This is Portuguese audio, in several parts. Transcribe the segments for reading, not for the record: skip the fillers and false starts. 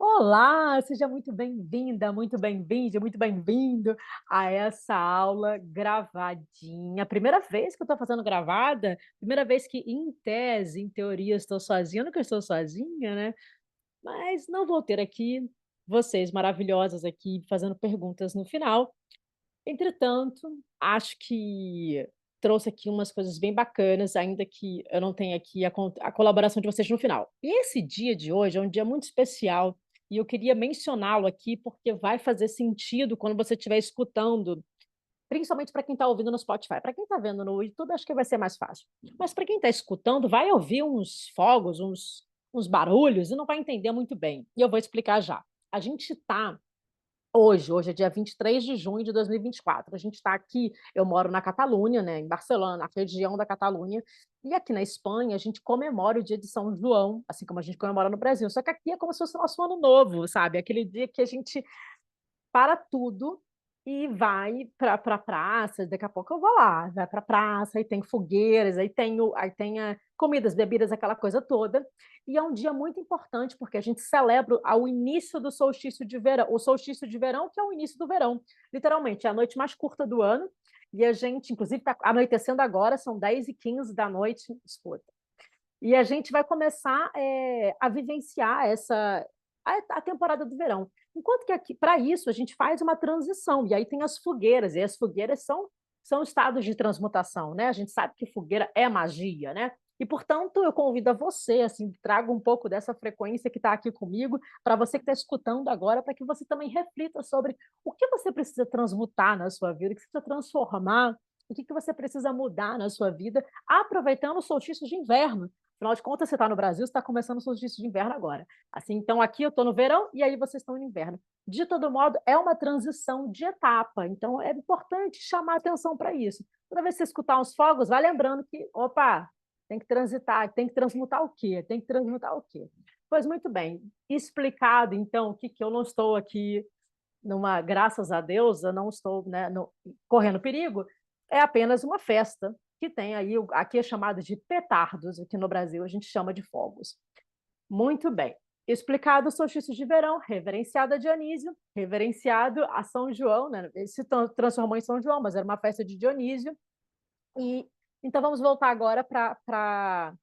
Olá, seja muito bem-vinda, muito bem-vindo a essa aula gravadinha. Primeira vez que eu estou fazendo gravada, primeira vez que, em tese, em teoria, eu estou sozinha, nunca estou sozinha, né? Mas não vou ter aqui vocês maravilhosas aqui fazendo perguntas no final. Entretanto, acho que trouxe aqui umas coisas bem bacanas, ainda que eu não tenha aqui a colaboração de vocês no final. E esse dia de hoje é um dia muito especial e eu queria mencioná-lo aqui porque vai fazer sentido quando você estiver escutando, principalmente para quem está ouvindo no Spotify. Para quem está vendo no YouTube, acho que vai ser mais fácil. Mas para quem está escutando, vai ouvir uns fogos, uns barulhos e não vai entender muito bem. E eu vou explicar já. A gente está hoje é dia 23 de junho de 2024. A gente está aqui, eu moro na Catalunha, né, em Barcelona, na região da Catalunha, e aqui na Espanha a gente comemora o dia de São João, assim como a gente comemora no Brasil. Só que aqui é como se fosse o nosso ano novo, sabe? Aquele dia que a gente para tudo e vai para a praça. Daqui a pouco eu vou lá, vai para a praça, aí tem fogueiras, aí tem comidas, bebidas, aquela coisa toda. E é um dia muito importante porque a gente celebra o início do solstício de verão, o solstício de verão, que é o início do verão. Literalmente, é a noite mais curta do ano. E a gente, inclusive, está anoitecendo agora, são 10h15 da noite, escuta. E a gente vai começar a vivenciar a temporada do verão. Enquanto que aqui, para isso, a gente faz uma transição, e aí tem as fogueiras, e as fogueiras são estados de transmutação, né? A gente sabe que fogueira é magia, né? E, portanto, eu convido a você, assim, traga um pouco dessa frequência que está aqui comigo, para você que está escutando agora, para que você também reflita sobre o que você precisa transmutar na sua vida, o que você precisa transformar, o que você precisa mudar na sua vida, aproveitando o solstício de inverno. Afinal de contas, você está no Brasil, você está começando o solstício de inverno agora. Assim, então aqui eu estou no verão e aí vocês estão no inverno. De todo modo, é uma transição de etapa, então é importante chamar atenção para isso. Toda vez que você escutar uns fogos, vai lembrando que, opa, tem que transitar, tem que transmutar o quê? Tem que transmutar o quê? Pois muito bem, explicado então que eu não estou aqui graças a Deus, eu não estou, né, correndo perigo, é apenas uma festa que tem aí, aqui é chamado de petardos, aqui no Brasil a gente chama de fogos. Muito bem. Explicado o solstício de verão, reverenciado a Dionísio, reverenciado a São João, né? Ele se transformou em São João, mas era uma festa de Dionísio. E então vamos voltar agora para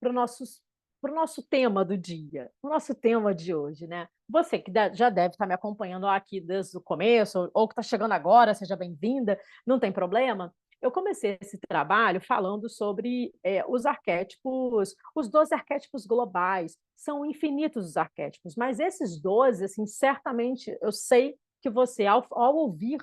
o nosso tema do dia, o nosso tema de hoje, né? Você que já deve estar me acompanhando aqui desde o começo, ou que está chegando agora, seja bem-vinda, não tem problema. Eu comecei esse trabalho falando sobre os arquétipos, os 12 arquétipos globais. São infinitos os arquétipos, mas esses 12, assim, certamente eu sei que você, ao ouvir,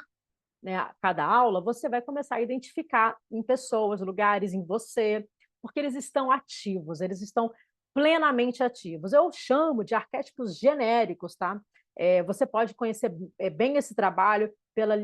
né, cada aula, você vai começar a identificar em pessoas, lugares, em você, porque eles estão ativos, eles estão plenamente ativos. Eu chamo de arquétipos genéricos, tá? Você pode conhecer bem esse trabalho pela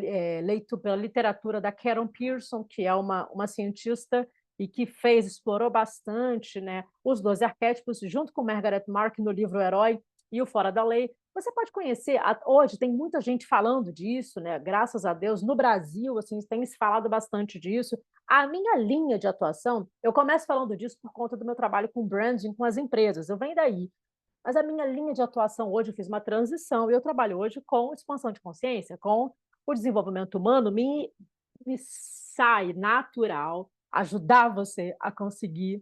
literatura da Karen Pearson, que é uma cientista e que explorou bastante, né, os 12 arquétipos, junto com Margaret Mark no livro O Herói e o Fora da Lei. Você pode conhecer, hoje tem muita gente falando disso, né? Graças a Deus, no Brasil, assim, tem se falado bastante disso. A minha linha de atuação, eu começo falando disso por conta do meu trabalho com branding, com as empresas, eu venho daí. Mas a minha linha de atuação hoje, eu fiz uma transição e eu trabalho hoje com expansão de consciência, com o desenvolvimento humano, me sai natural ajudar você a conseguir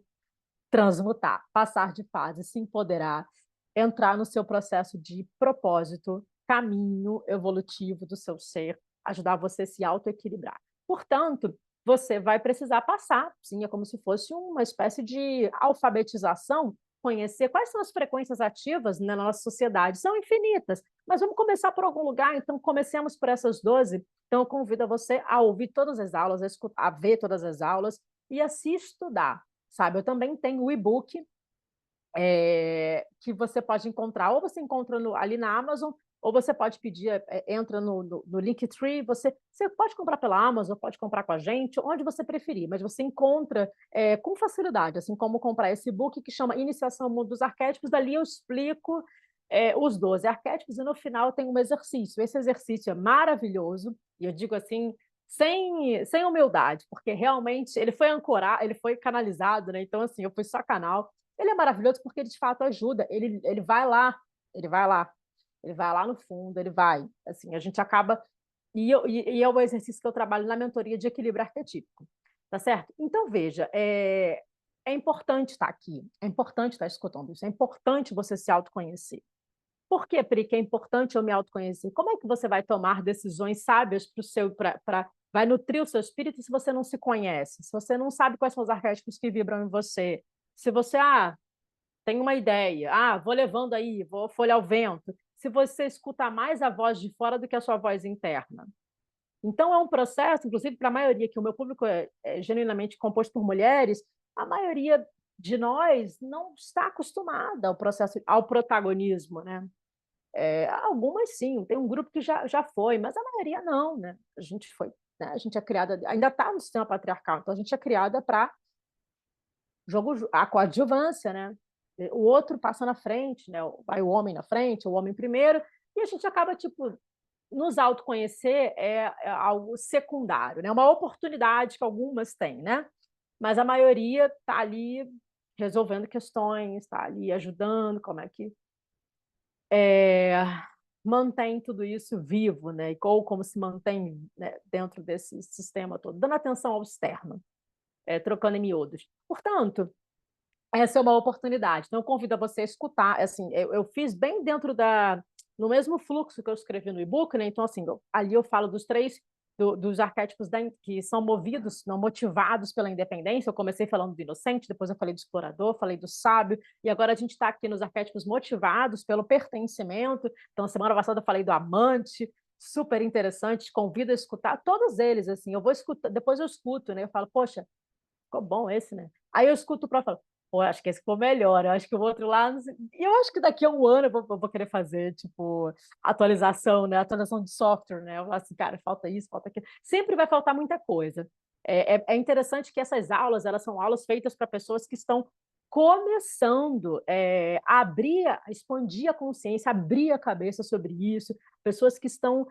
transmutar, passar de fase, se empoderar, entrar no seu processo de propósito, caminho evolutivo do seu ser, ajudar você a se autoequilibrar. Portanto, você vai precisar passar, sim, é como se fosse uma espécie de alfabetização, conhecer quais são as frequências ativas, né, na nossa sociedade. São infinitas, mas vamos começar por algum lugar, então comecemos por essas 12. Então, eu convido você a ouvir todas as aulas, a ver todas as aulas e a se estudar, sabe? Eu também tenho o e-book que você pode encontrar, ou você encontra ali na Amazon, ou você pode pedir, entra no Linktree, você pode comprar pela Amazon, pode comprar com a gente, onde você preferir, mas você encontra com facilidade, assim como comprar esse e-book que chama Iniciação ao Mundo dos Arquétipos. Dali eu explico os 12 arquétipos e no final tem um exercício. Esse exercício é maravilhoso, e eu digo assim, sem humildade, porque realmente ele foi ancorado, ele foi canalizado, né? Então, assim, eu fui só canal. Ele é maravilhoso porque ele de fato ajuda. Ele vai lá. ele vai lá no fundo, ele vai, assim, a gente acaba e é o exercício que eu trabalho na mentoria de equilíbrio arquetípico, tá certo? Então veja, é importante estar aqui, é importante estar escutando isso, é importante você se autoconhecer. Por que, Pri, que é importante eu me autoconhecer? Como é que você vai tomar decisões sábias para o seu, vai nutrir o seu espírito se você não se conhece, se você não sabe quais são os arquétipos que vibram em você, se você, tem uma ideia, vou levando aí, vou folhar o vento, se você escuta mais a voz de fora do que a sua voz interna. Então, é um processo, inclusive para a maioria, que o meu público é genuinamente composto por mulheres, a maioria de nós não está acostumada ao processo, ao protagonismo, né? Algumas sim, tem um grupo que já foi, mas a maioria não, né? A gente foi, né? A gente é criada, ainda está no sistema patriarcal, então a gente é criada para a coadjuvância, né? O outro passa na frente, né? Vai o homem na frente, o homem primeiro, e a gente acaba, tipo, nos autoconhecer é algo secundário, né? Uma oportunidade que algumas têm, né? Mas a maioria está ali resolvendo questões, está ali ajudando, como é que mantém tudo isso vivo, né? Ou como se mantém, né, dentro desse sistema todo, dando atenção ao externo, trocando em miúdos. Portanto, essa é uma oportunidade. Então, eu convido a você a escutar. Assim, eu fiz bem dentro no mesmo fluxo que eu escrevi no e-book, né? Então, assim, ali eu falo dos três, dos arquétipos que são movidos, não motivados pela independência. Eu comecei falando do inocente, depois eu falei do explorador, falei do sábio, e agora a gente está aqui nos arquétipos motivados pelo pertencimento. Então, semana passada eu falei do amante, super interessante, convido a escutar todos eles, assim, eu vou escutar, depois eu escuto, né? Eu falo, poxa, ficou bom esse, né? Aí eu escuto o próprio, pô, acho que esse ficou melhor, eu acho que o outro lá, não sei. E eu acho que daqui a um ano eu vou querer fazer, tipo, atualização, né? Atualização de software, né? Eu falo assim, cara, falta isso, falta aquilo. Sempre vai faltar muita coisa. É interessante que essas aulas, elas são aulas feitas para pessoas que estão começando a abrir, a expandir a consciência, abrir a cabeça sobre isso, pessoas que estão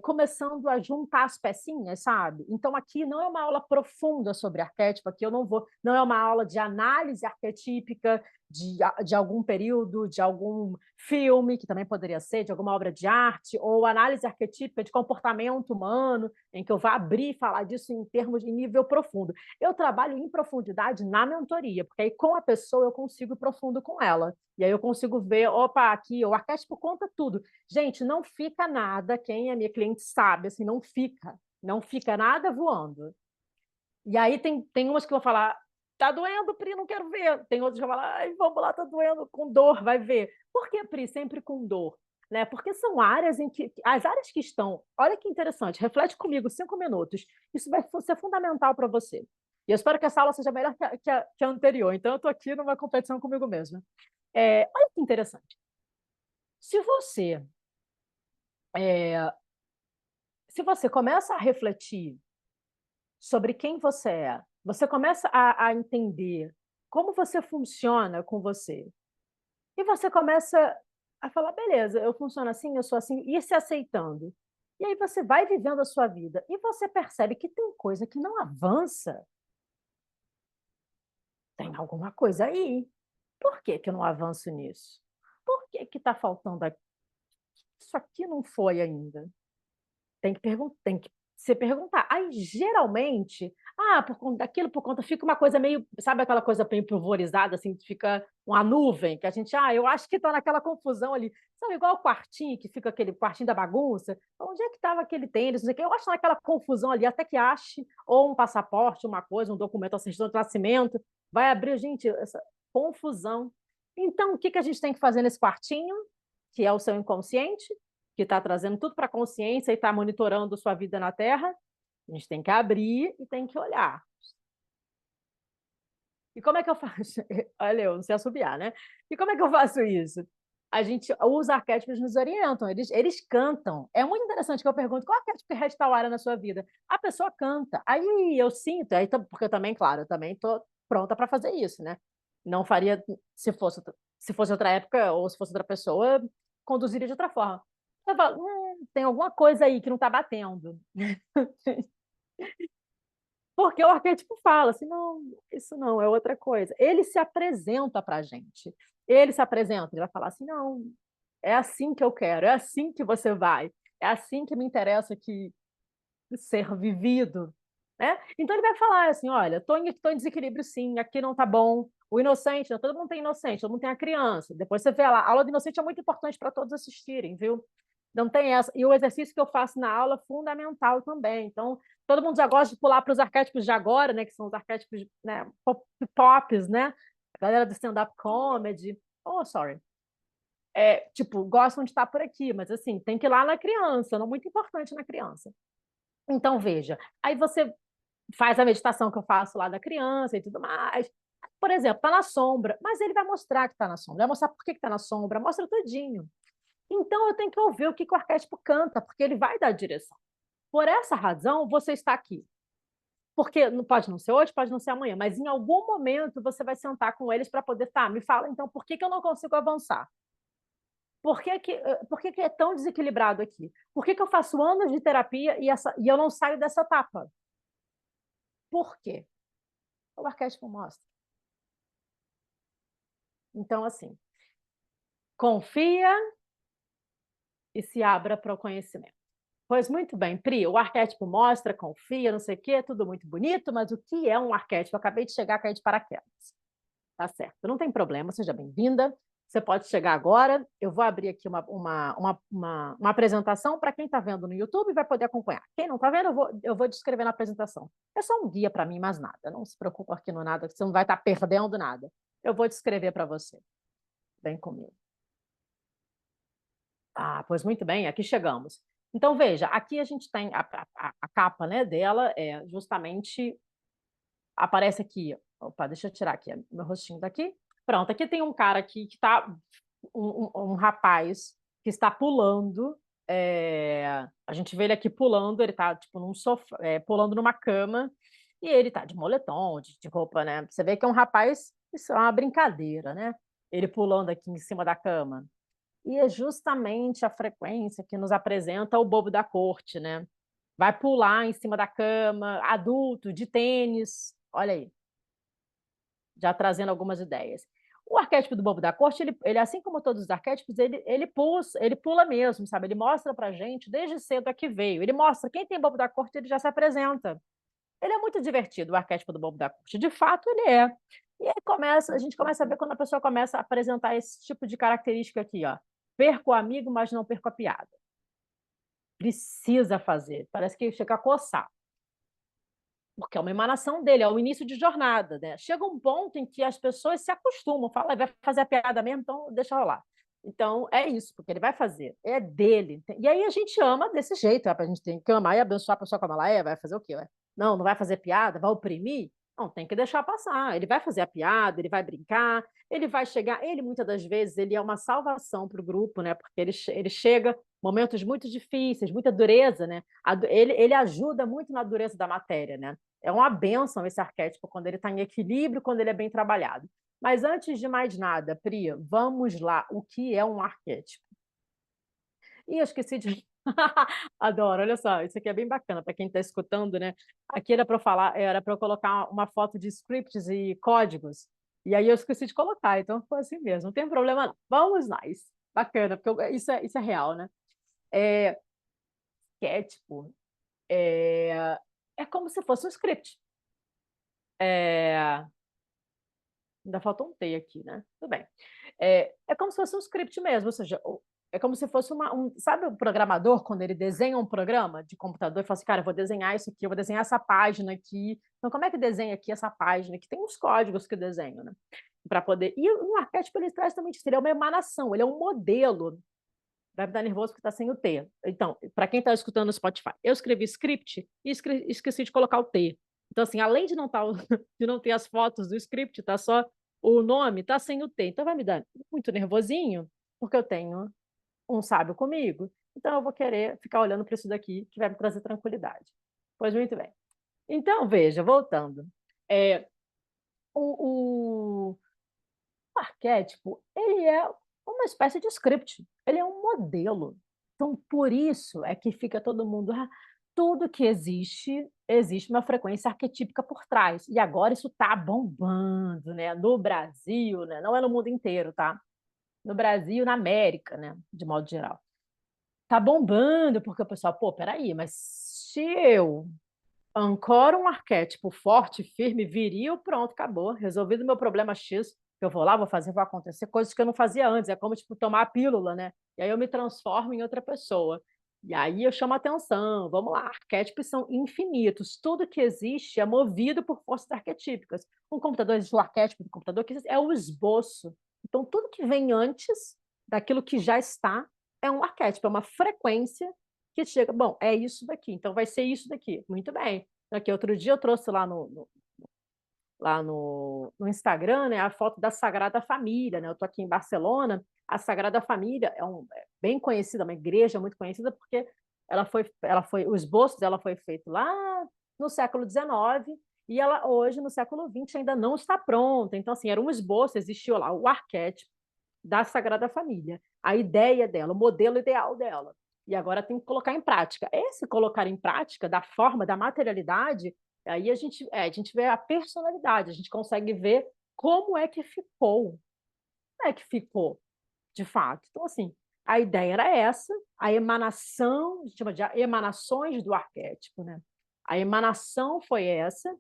começando a juntar as pecinhas, sabe? Então, aqui não é uma aula profunda sobre arquétipo, aqui eu não vou, não é uma aula de análise arquetípica de algum período, de algum filme, que também poderia ser, de alguma obra de arte, ou análise arquetípica de comportamento humano, em que eu vou abrir e falar disso em termos de nível profundo. Eu trabalho em profundidade na mentoria, porque aí com a pessoa eu consigo ir profundo com ela. E aí eu consigo ver, opa, aqui, o arquétipo conta tudo. Gente, não fica nada, quem é minha cliente sabe, assim, não fica nada voando. E aí tem umas que vão falar, tá doendo, Pri, não quero ver. Tem outras que vão falar, ai, vamos lá, tá doendo, com dor, vai ver. Por que, Pri, sempre com dor? Né? Porque são áreas em que, as áreas que estão, olha que interessante, reflete comigo 5 minutos, isso vai ser fundamental para você. E eu espero que essa aula seja melhor que a anterior, então eu estou aqui numa competição comigo mesma. Olha que interessante. Se você é, se você começa a refletir sobre quem você é, você começa a entender como você funciona com você, e você começa a falar, beleza, eu funciono assim, eu sou assim, e se aceitando. E aí você vai vivendo a sua vida, e você percebe que tem coisa que não avança, tem alguma coisa aí. Por que que eu não avanço nisso? Por que que está faltando aqui? Isso aqui não foi ainda. Tem que se perguntar. Aí, geralmente, por conta daquilo, por conta, fica uma coisa meio, sabe aquela coisa meio pulverizada, assim, fica uma nuvem, que a gente, eu acho que está naquela confusão ali. Sabe, igual o quartinho, que fica aquele quartinho da bagunça? Onde é que estava aquele tênis? Não sei o quê. Eu acho naquela confusão ali, até que ache, ou um passaporte, uma coisa, um documento, a certidão de nascimento, vai abrir, gente, essa confusão. Então, o que que a gente tem que fazer nesse quartinho, que é o seu inconsciente? Que está trazendo tudo para a consciência e está monitorando sua vida na Terra, a gente tem que abrir e tem que olhar. E como é que eu faço? Olha, eu não sei assobiar, né? E como é que eu faço isso? Os arquétipos nos orientam, eles cantam. É muito interessante que eu pergunto, qual arquétipo que rege tal área na sua vida? A pessoa canta. Aí eu sinto, porque eu também, claro, eu também estou pronta para fazer isso, né? Não faria, se fosse outra época ou se fosse outra pessoa, conduziria de outra forma. Eu falo, tem alguma coisa aí que não está batendo. Porque o arquétipo fala assim, não, isso não, é outra coisa. Ele se apresenta para a gente. Ele se apresenta, ele vai falar assim, não. é assim que eu quero, é assim que você vai, é assim que me interessa que ser vivido, né? Então ele vai falar assim, olha, estou em desequilíbrio sim, aqui não está bom, o inocente, né? Todo mundo tem inocente, todo mundo tem a criança, depois você vê lá, a aula do inocente é muito importante para todos assistirem, viu? Não tem essa. E o exercício que eu faço na aula é fundamental também. Então, todo mundo já gosta de pular para os arquétipos de agora, né? Que são os arquétipos, né, pops, né? A galera do stand-up comedy. Oh, sorry. Tipo, gostam de estar por aqui, mas assim, tem que ir lá na criança, não muito importante na criança. Então, veja, aí você faz a meditação que eu faço lá da criança e tudo mais. Por exemplo, está na sombra, mas ele vai mostrar que está na sombra, vai mostrar por que está na sombra, mostra tudinho. Então, eu tenho que ouvir o que o arquétipo canta, porque ele vai dar direção. Por essa razão, você está aqui. Porque pode não ser hoje, pode não ser amanhã, mas em algum momento você vai sentar com eles para poder, tá, me fala então por que eu não consigo avançar? Por que é tão desequilibrado aqui? Por que eu faço anos de terapia e eu não saio dessa etapa? Por quê? O arquétipo mostra. Então, assim, confia e se abra para o conhecimento. Pois muito bem, Pri, o arquétipo mostra, confia, não sei o quê, tudo muito bonito, mas o que é um arquétipo? Eu acabei de chegar, cair de paraquedas. Tá certo, não tem problema, seja bem-vinda. Você pode chegar agora. Eu vou abrir aqui uma apresentação para quem está vendo no YouTube e vai poder acompanhar. Quem não está vendo, eu vou descrever na apresentação. É só um guia para mim, mais nada. Não se preocupe aqui no nada, você não vai estar perdendo nada. Eu vou descrever para você. Vem comigo. Ah, pois muito bem, aqui chegamos. Então, veja, aqui a gente tem a capa, né, dela, justamente aparece aqui. Opa, deixa eu tirar aqui meu rostinho daqui. Pronto, aqui tem um cara aqui que está um rapaz que está pulando. A gente vê ele aqui pulando, ele está tipo num sofá, pulando numa cama, e ele está de moletom, de roupa, né? Você vê que é um rapaz, isso é uma brincadeira, né? Ele pulando aqui em cima da cama. E é justamente a frequência que nos apresenta o bobo da corte, né? Vai pular em cima da cama, adulto, de tênis. Olha aí, já trazendo algumas ideias. O arquétipo do bobo da corte, ele assim como todos os arquétipos, ele pula mesmo, sabe? Ele mostra pra gente desde cedo a que veio. Ele mostra quem tem bobo da corte, ele já se apresenta. Ele é muito divertido, o arquétipo do bobo da corte. De fato, ele é. E aí a gente começa a ver quando a pessoa começa a apresentar esse tipo de característica aqui, ó. Perco o amigo, mas não perco a piada. Precisa fazer. Parece que chega a coçar. Porque é uma emanação dele, é o início de jornada, né? Chega um ponto em que as pessoas se acostumam, falam, vai fazer a piada mesmo, então deixa rolar. Então, é isso, porque ele vai fazer, é dele. E aí a gente ama desse jeito, a gente tem que amar e abençoar a pessoa como ela é, vai fazer o quê? Não vai fazer piada, vai oprimir? Não, tem que deixar passar. Ele vai fazer a piada, ele vai brincar, ele vai chegar. Ele, muitas das vezes, ele é uma salvação para o grupo, né? Porque ele chega momentos muito difíceis, muita dureza, né? Ele ajuda muito na dureza da matéria, né? É uma bênção esse arquétipo quando ele está em equilíbrio, quando ele é bem trabalhado. Mas antes de mais nada, Pri, vamos lá. O que é um arquétipo? E eu esqueci de. Adoro, olha só, isso aqui é bem bacana para quem está escutando, né? Aqui era para falar, era para eu colocar uma foto de scripts e códigos, e aí eu esqueci de colocar, então foi assim mesmo, não tem problema não. Vamos lá, bacana, porque isso é real, né? É, arquétipo é como se fosse um script. É, ainda falta um T aqui, né? Tudo bem. É como se fosse um script mesmo, ou seja, é como se fosse sabe o programador, quando ele desenha um programa de computador e fala assim, cara, eu vou desenhar isso aqui, eu vou desenhar essa página aqui. Então, como é que desenha aqui essa página? Que tem uns códigos que desenho, né? Para poder. E o arquétipo ele traz também isso, ele é uma emanação, ele é um modelo. Vai me dar nervoso porque está sem o T. Então, para quem está escutando no Spotify, eu escrevi script e esqueci de colocar o T. Então, assim, além de não, de não ter as fotos do script, tá só o nome, tá sem o T. Então, vai me dar muito nervosinho, porque eu tenho um sábio comigo. Então, eu vou querer ficar olhando para isso daqui, que vai me trazer tranquilidade. Pois muito bem. Então, veja, voltando. É, o arquétipo, ele é uma espécie de script, ele é um modelo. Então, por isso é que fica todo mundo, tudo que existe uma frequência arquetípica por trás. E agora isso está bombando, né? No Brasil, né? Não é no mundo inteiro, tá? no Brasil, na América, né, de modo geral. Tá bombando, porque o pessoal, pô, peraí, mas se eu ancora um arquétipo forte, firme, viril, pronto, acabou. Resolvido o meu problema X, eu vou lá, vou fazer, vai acontecer coisas que eu não fazia antes. É como, tipo, tomar a pílula, né? E aí eu me transformo em outra pessoa. E aí eu chamo a atenção. Vamos lá, arquétipos são infinitos. Tudo que existe é movido por forças arquetípicas. Um computador, existe o arquétipo do computador, que é o esboço. Então, tudo que vem antes daquilo que já está é um arquétipo, é uma frequência que chega, bom, é isso daqui, então vai ser isso daqui. Muito bem. Aqui, outro dia eu trouxe lá no Instagram, né, a foto da Sagrada Família, né? Eu estou aqui em Barcelona. A Sagrada Família é bem conhecida, uma igreja muito conhecida, porque o esboço dela foi feito lá no século XIX e ela hoje, no século XX, ainda não está pronta. Então, assim, era um esboço, existiu lá o arquétipo da Sagrada Família, a ideia dela, o modelo ideal dela. E agora tem que colocar em prática. Esse colocar em prática, da forma, da materialidade, aí a gente vê a personalidade, a gente consegue ver como é que ficou. Como é que ficou, de fato. Então, assim, a ideia era essa, a emanação, a gente chama de emanações do arquétipo, né? A emanação foi essa,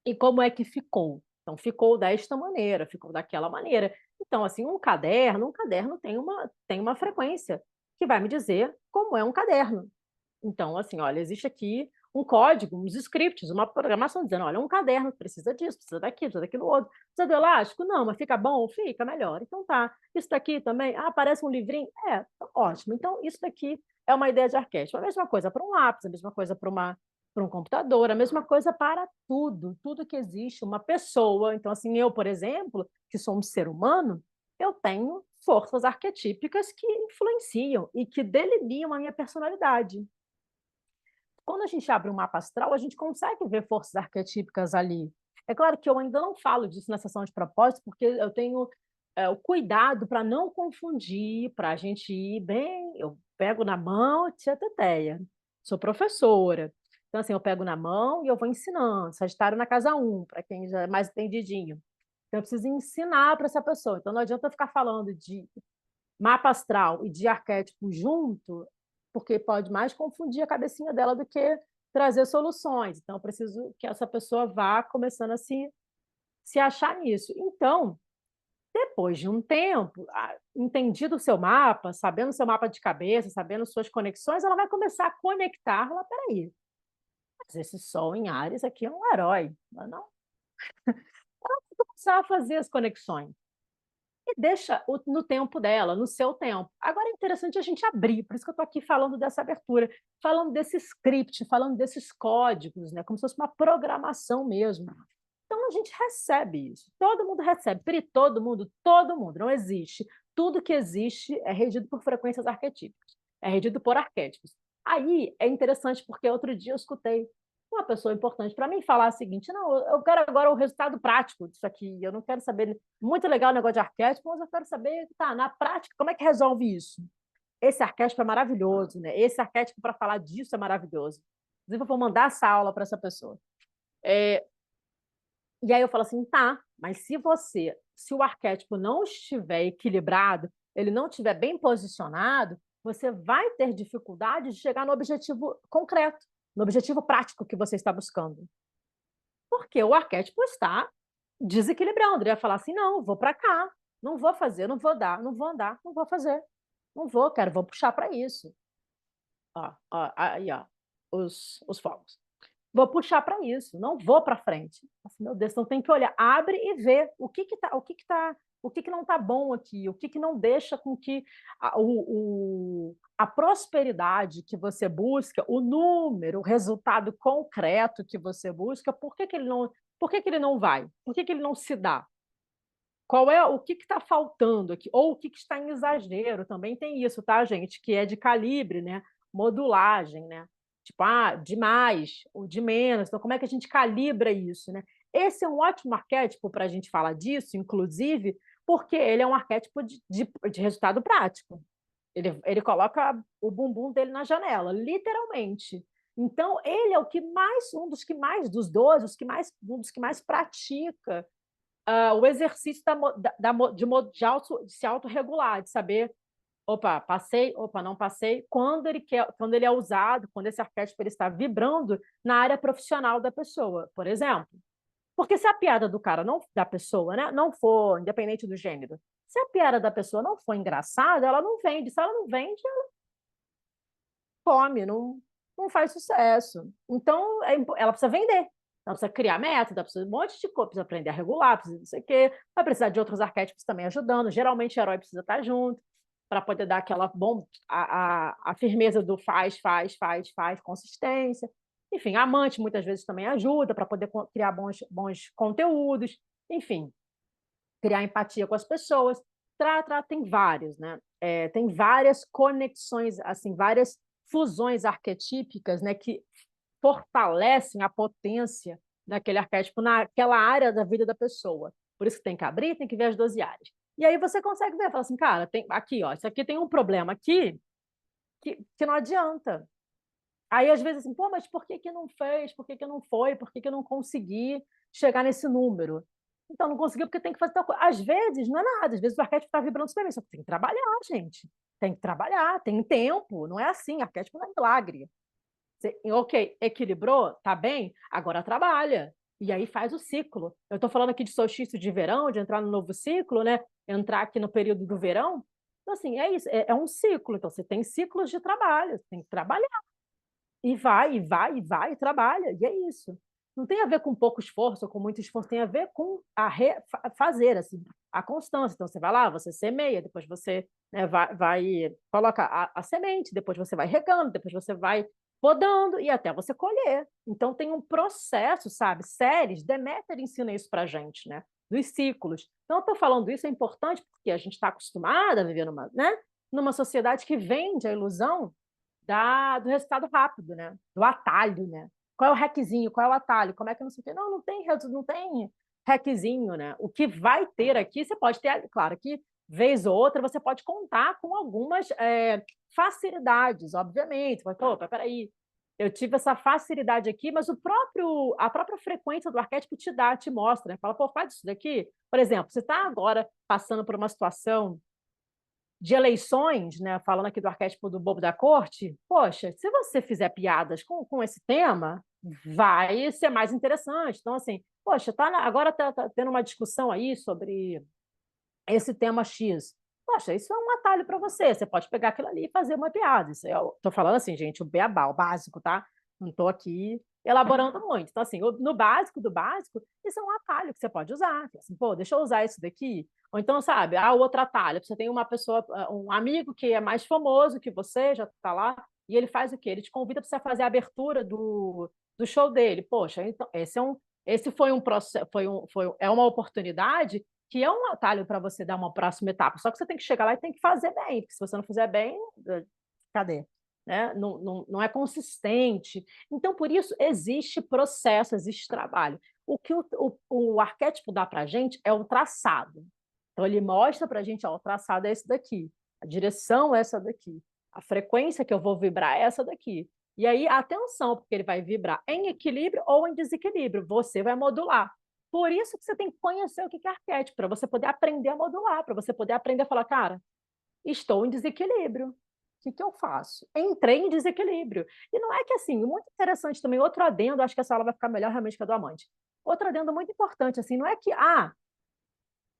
e como é que ficou? Então, ficou desta maneira, ficou daquela maneira. Então, assim, um caderno tem uma frequência que vai me dizer como é um caderno. Então, assim, olha, existe aqui um código, uns scripts, uma programação dizendo, olha, um caderno precisa disso, precisa daquilo, precisa daquilo outro. Precisa do elástico? Não, mas fica bom? Fica melhor. Então tá. Isso daqui também? Ah, parece um livrinho? É, ótimo. Então, isso daqui é uma ideia de arquétipo. A mesma coisa para um lápis, a mesma coisa para um computador, a mesma coisa para tudo, tudo que existe, uma pessoa. Então, assim, eu, por exemplo, que sou um ser humano, eu tenho forças arquetípicas que influenciam e que delineam a minha personalidade. Quando a gente abre um mapa astral, a gente consegue ver forças arquetípicas ali. É claro que eu ainda não falo disso na sessão de propósito, porque eu tenho o cuidado para não confundir, para a gente ir bem. Eu pego na mão, tia Teteia, sou professora. Então, assim, eu pego na mão e eu vou ensinando. Sagitário na casa um, para quem já é mais entendidinho. Então, eu preciso ensinar para essa pessoa. Então, não adianta eu ficar falando de mapa astral e de arquétipo junto, porque pode mais confundir a cabecinha dela do que trazer soluções. Então, eu preciso que essa pessoa vá começando a se achar nisso. Então, depois de um tempo, entendido o seu mapa, sabendo o seu mapa de cabeça, sabendo suas conexões, ela vai começar a conectar. Lá, peraí, mas esse Sol em Áries aqui é um herói, não? Ela vai começar a fazer as conexões e deixa no tempo dela, no seu tempo. Agora é interessante a gente abrir, por isso que eu estou aqui falando dessa abertura, falando desse script, falando desses códigos, né, como se fosse uma programação mesmo. Então a gente recebe isso, todo mundo recebe, todo mundo, não existe. Tudo que existe é regido por frequências arquetípicas, é regido por arquétipos. Aí é interessante porque outro dia eu escutei uma pessoa importante para mim falar o seguinte: não, eu quero agora o resultado prático disso aqui, eu não quero saber. Muito legal o negócio de arquétipo, mas eu quero saber, tá, na prática, como é que resolve isso? Esse arquétipo é maravilhoso, né? Esse arquétipo para falar disso é maravilhoso. Inclusive, eu vou mandar essa aula para essa pessoa. E aí eu falo assim, tá, mas se o arquétipo não estiver equilibrado, ele não estiver bem posicionado, você vai ter dificuldade de chegar no objetivo concreto, no objetivo prático que você está buscando. Porque o arquétipo está desequilibrando. Ele vai falar assim: não, vou para cá, não vou fazer, não vou dar, não vou andar, não vou fazer, não vou, quero, vou puxar para isso. Ó, aí, ó, os fogos. Vou puxar para isso, não vou para frente. Assim, meu Deus, então tem que olhar, abre e vê o que não está bom aqui, o que não deixa com que a prosperidade que você busca, o número, o resultado concreto que você busca, por que que ele não vai? Por que que ele não se dá? Qual é o que está faltando aqui? Ou o que está em exagero? Também tem isso, tá, gente? Que é de calibre, né? Modulagem, né? Tipo, de mais ou de menos. Então, como é que a gente calibra isso, né? Esse é um ótimo arquétipo para a gente falar disso, inclusive, porque ele é um arquétipo de resultado prático. Ele coloca o bumbum dele na janela, literalmente. Então, ele é um dos que mais, dos 12, um dos que mais pratica o exercício de se autorregular, de saber, opa, passei, opa, não passei, quando ele é usado, quando esse arquétipo ele está vibrando na área profissional da pessoa, por exemplo. Porque se a piada do cara não, da pessoa, né, não for, independente do gênero, se a piada da pessoa não for engraçada, ela não vende. Se ela não vende, ela come, não faz sucesso. Então, ela precisa vender. Ela precisa criar método, ela precisa de um monte de coisa, precisa aprender a regular, precisa não sei o quê, vai precisar de outros arquétipos também ajudando. Geralmente, o herói precisa estar junto para poder dar aquela a firmeza do faz, consistência. Enfim, a amante muitas vezes também ajuda para poder criar bons conteúdos. Enfim, criar empatia com as pessoas. Tem vários, né? Tem várias conexões, assim, várias fusões arquetípicas, né, que fortalecem a potência daquele arquétipo naquela área da vida da pessoa. Por isso que tem que abrir, tem que ver as 12 áreas. E aí você consegue ver, fala assim, cara, tem aqui, ó, isso aqui tem um problema aqui que não adianta. Aí, às vezes, assim, pô, mas por que que não fez? Por que que não foi? Por que que eu não consegui chegar nesse número? Então, não conseguiu porque tem que fazer tal coisa. Às vezes, não é nada. Às vezes, o arquétipo está vibrando super bem. Só que tem que trabalhar, gente. Tem que trabalhar, tem tempo. Não é assim. Arquétipo não é milagre. Ok, equilibrou? Tá bem? Agora trabalha. E aí faz o ciclo. Eu estou falando aqui de solstício de verão, de entrar no novo ciclo, né? Entrar aqui no período do verão. Então, assim, é isso. É um ciclo. Então, você tem ciclos de trabalho. Você tem que trabalhar. E vai, e vai, e vai, e trabalha, e é isso. Não tem a ver com pouco esforço ou com muito esforço, tem a ver com fazer, assim, a constância. Então, você vai lá, você semeia, depois você, né, coloca a semente, depois você vai regando, depois você vai podando e até você colher. Então, tem um processo, sabe? Séries, Deméter ensina isso para gente, né? Dos ciclos. Então, eu estou falando isso, é importante porque a gente está acostumada a viver numa sociedade que vende a ilusão do resultado rápido, né? Do atalho, né? Qual é o hackzinho? Qual é o atalho? Como é que não sei o quê? Não tem hackzinho, né? O que vai ter aqui, você pode ter, claro que vez ou outra você pode contar com algumas facilidades, obviamente. Mas, pô, peraí, eu tive essa facilidade aqui, mas a própria frequência do arquétipo te mostra, né? Fala, pô, faz isso daqui. Por exemplo, você está agora passando por uma situação de eleições, né, falando aqui do arquétipo do bobo da corte, poxa, se você fizer piadas com esse tema, vai ser mais interessante. Então, assim, poxa, agora tá tendo uma discussão aí sobre esse tema X. Poxa, isso é um atalho para você. Você pode pegar aquilo ali e fazer uma piada. Isso eu tô falando assim, gente, o beabá, o básico, tá? Não estou aqui elaborando muito. Então, assim, no básico do básico, isso é um atalho que você pode usar. Assim, pô, deixa eu usar isso daqui. Ou então, sabe, outro atalho. Você tem uma pessoa, um amigo que é mais famoso que você, já está lá, e ele faz o quê? Ele te convida para você fazer a abertura do show dele. Poxa, então, esse foi um processo, é uma oportunidade que é um atalho para você dar uma próxima etapa. Só que você tem que chegar lá e tem que fazer bem, porque se você não fizer bem, cadê? Né? Não é consistente. Então, por isso, existe processo, existe trabalho. O que o arquétipo dá para a gente é o traçado. Então, ele mostra para a gente, ó, o traçado é esse daqui, a direção é essa daqui, a frequência que eu vou vibrar é essa daqui. E aí, atenção, porque ele vai vibrar em equilíbrio ou em desequilíbrio. Você vai modular. Por isso que você tem que conhecer o que é arquétipo, para você poder aprender a modular, para você poder aprender a falar, cara, estou em desequilíbrio. O que eu faço? Entrei em desequilíbrio. E não é que assim, muito interessante também, outro adendo, acho que essa aula vai ficar melhor realmente que a do amante. Outro adendo muito importante, assim, não é que,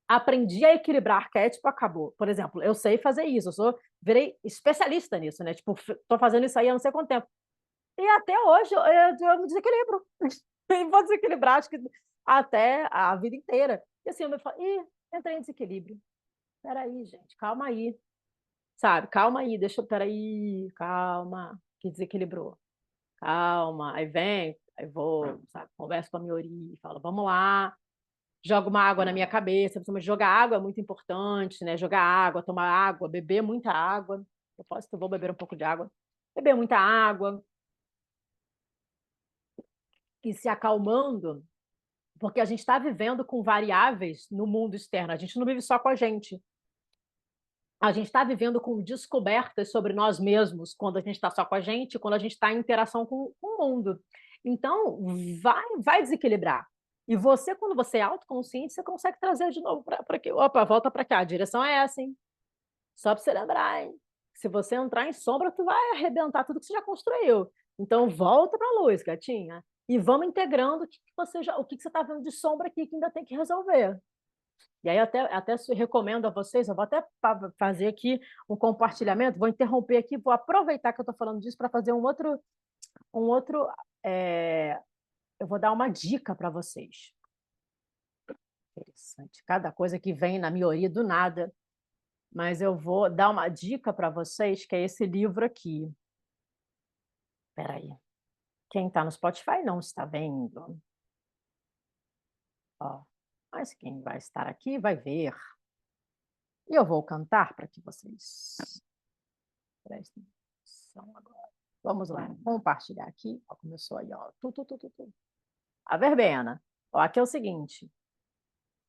aprendi a equilibrar arquétipo, acabou. Por exemplo, eu sei fazer isso, virei especialista nisso, né? Tipo, tô fazendo isso aí há não sei quanto tempo. E até hoje eu me desequilibro. E vou desequilibrar, acho que até a vida inteira. E assim, eu me falo, entrei em desequilíbrio. Peraí, gente, calma aí. Sabe, calma aí, peraí, calma, que desequilibrou. Calma, aí vem, aí vou, sabe, converso com a minha Ori, falo, vamos lá, joga uma água na minha cabeça, principalmente jogar água é muito importante, né? Jogar água, tomar água, beber muita água. Eu vou beber um pouco de água. Beber muita água e se acalmando, porque a gente está vivendo com variáveis no mundo externo, a gente não vive só com a gente. A gente está vivendo com descobertas sobre nós mesmos quando a gente está só com a gente, quando a gente está em interação com o mundo. Então, vai desequilibrar. E você, quando você é autoconsciente, você consegue trazer de novo para aqui. Opa, volta para cá, a direção é essa, hein? Só para você lembrar, hein? Se você entrar em sombra, tu vai arrebentar tudo que você já construiu. Então, volta para a luz, gatinha. E vamos integrando o que você está vendo de sombra aqui que ainda tem que resolver. E aí, até recomendo a vocês, eu vou até fazer aqui um compartilhamento, vou interromper aqui, vou aproveitar que eu estou falando disso para fazer um outro eu vou dar uma dica para vocês. Interessante. Cada coisa que vem na maioria do nada. Mas eu vou dar uma dica para vocês, que é esse livro aqui. Espera aí. Quem está no Spotify não está vendo. Ó, mas quem vai estar aqui vai ver. E eu vou cantar para que vocês prestem atenção agora. Vamos lá, compartilhar aqui. Ó, começou aí, ó. Tu. A verbena. Ó, aqui é o seguinte.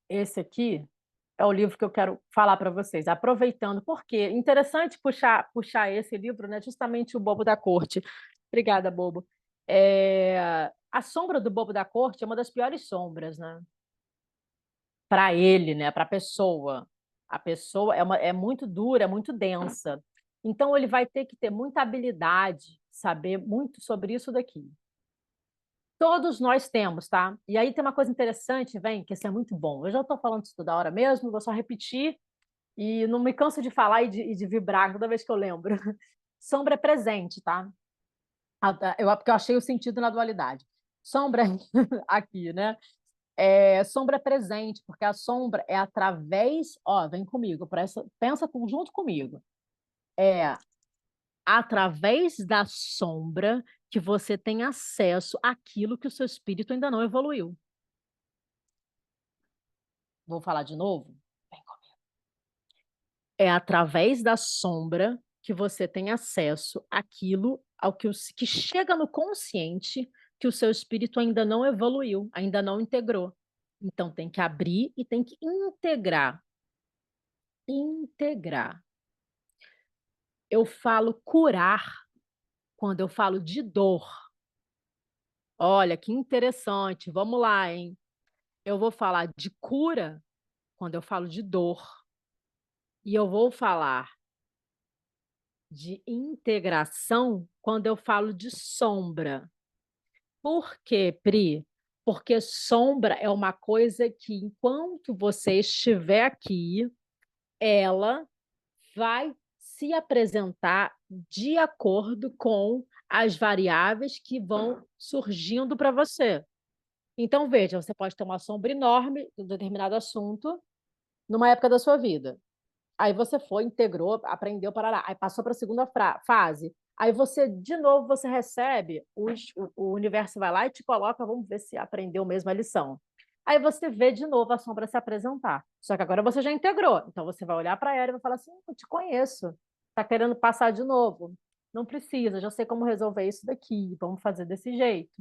Esse aqui é o livro que eu quero falar para vocês, aproveitando, porque interessante puxar esse livro, né? Justamente o Bobo da Corte. Obrigada, Bobo. A sombra do Bobo da Corte é uma das piores sombras, né? Para ele, né? Para a pessoa. A pessoa é muito dura, é muito densa. Então, ele vai ter que ter muita habilidade, saber muito sobre isso daqui. Todos nós temos, tá? E aí tem uma coisa interessante, vem, que isso é muito bom. Eu já estou falando isso toda hora mesmo, vou só repetir e não me canso de falar e de vibrar toda vez que eu lembro. Sombra é presente, tá? Porque eu achei o sentido na dualidade. Sombra aqui, né? Sombra é presente, porque a sombra é através. Ó, vem comigo, pensa junto comigo. É através da sombra que você tem acesso àquilo que o seu espírito ainda não evoluiu. Vou falar de novo? Vem comigo. É através da sombra que você tem acesso àquilo ao que chega no consciente que o seu espírito ainda não evoluiu, ainda não integrou. Então tem que abrir e tem que integrar. Integrar. Eu falo curar quando eu falo de dor. Olha, que interessante. Vamos lá, hein? Eu vou falar de cura quando eu falo de dor. E eu vou falar de integração quando eu falo de sombra. Por quê, Pri? Porque sombra é uma coisa que, enquanto você estiver aqui, ela vai se apresentar de acordo com as variáveis que vão surgindo para você. Então, veja, você pode ter uma sombra enorme de um determinado assunto numa época da sua vida. Aí você foi, integrou, aprendeu, parará. Aí passou para a segunda fase. Aí você, de novo, você recebe, o universo vai lá e te coloca, vamos ver se aprendeu mesmo a lição. Aí você vê de novo a sombra se apresentar. Só que agora você já integrou. Então você vai olhar para ela e vai falar assim: eu te conheço. Está querendo passar de novo? Não precisa, já sei como resolver isso daqui. Vamos fazer desse jeito.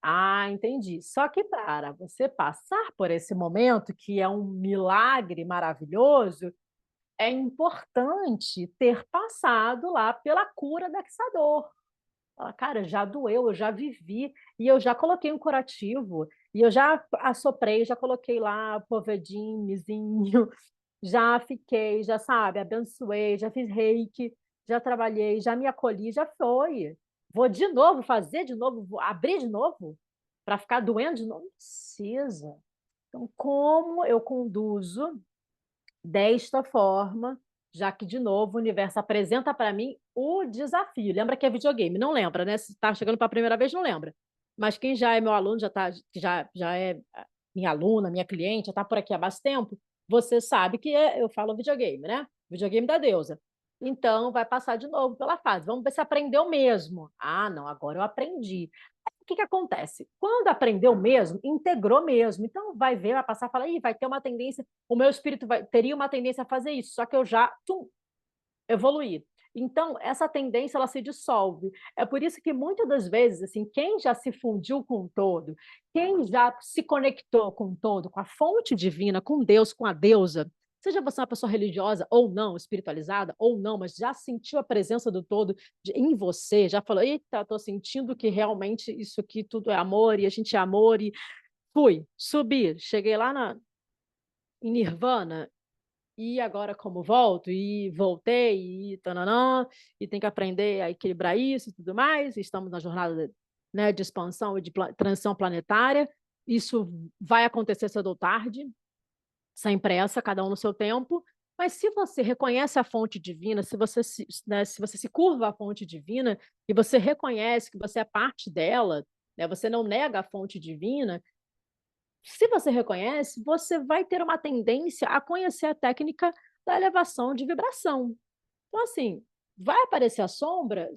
Ah, entendi. Só que para você passar por esse momento, que é um milagre maravilhoso, é importante ter passado lá pela cura dessa dor. Fala, cara, já doeu, eu já vivi, e eu já coloquei um curativo, e eu já assoprei, já coloquei lá povedinhozinho, já fiquei, já sabe, abençoei, já fiz reiki, já trabalhei, já me acolhi, já foi. Vou de novo fazer de novo, vou abrir de novo para ficar doendo de novo? Não precisa. Então, como eu conduzo desta forma, já que, de novo, o universo apresenta para mim o desafio. Lembra que é videogame? Não lembra, né? Se está chegando para a primeira vez, não lembra. Mas quem já é meu aluno, já é minha aluna, minha cliente, já está por aqui há bastante tempo, você sabe que eu falo videogame, né? Videogame da deusa. Então, vai passar de novo pela fase. Vamos ver se aprendeu mesmo. Ah, não, agora eu aprendi. O que acontece? Quando aprendeu mesmo, integrou mesmo. Então, vai ver, vai passar e fala, vai ter uma tendência, o meu espírito teria uma tendência a fazer isso, só que eu já evoluí. Então, essa tendência, ela se dissolve. É por isso que, muitas das vezes, assim, quem já se fundiu com o todo, quem já se conectou com o todo, com a fonte divina, com Deus, com a deusa, seja você uma pessoa religiosa ou não, espiritualizada ou não, mas já sentiu a presença do todo em você, já falou, eita, estou sentindo que realmente isso aqui tudo é amor, e a gente é amor, e fui, subi, cheguei lá em Nirvana, e agora como volto, e voltei, e tananã, e tem que aprender a equilibrar isso e tudo mais, estamos na jornada, né, de expansão e de transição planetária, isso vai acontecer cedo ou tarde, sem pressa, cada um no seu tempo, mas se você reconhece a fonte divina, se você se curva à fonte divina e você reconhece que você é parte dela, né, você não nega a fonte divina, se você reconhece, você vai ter uma tendência a conhecer a técnica da elevação de vibração. Então, assim, vai aparecer a sombra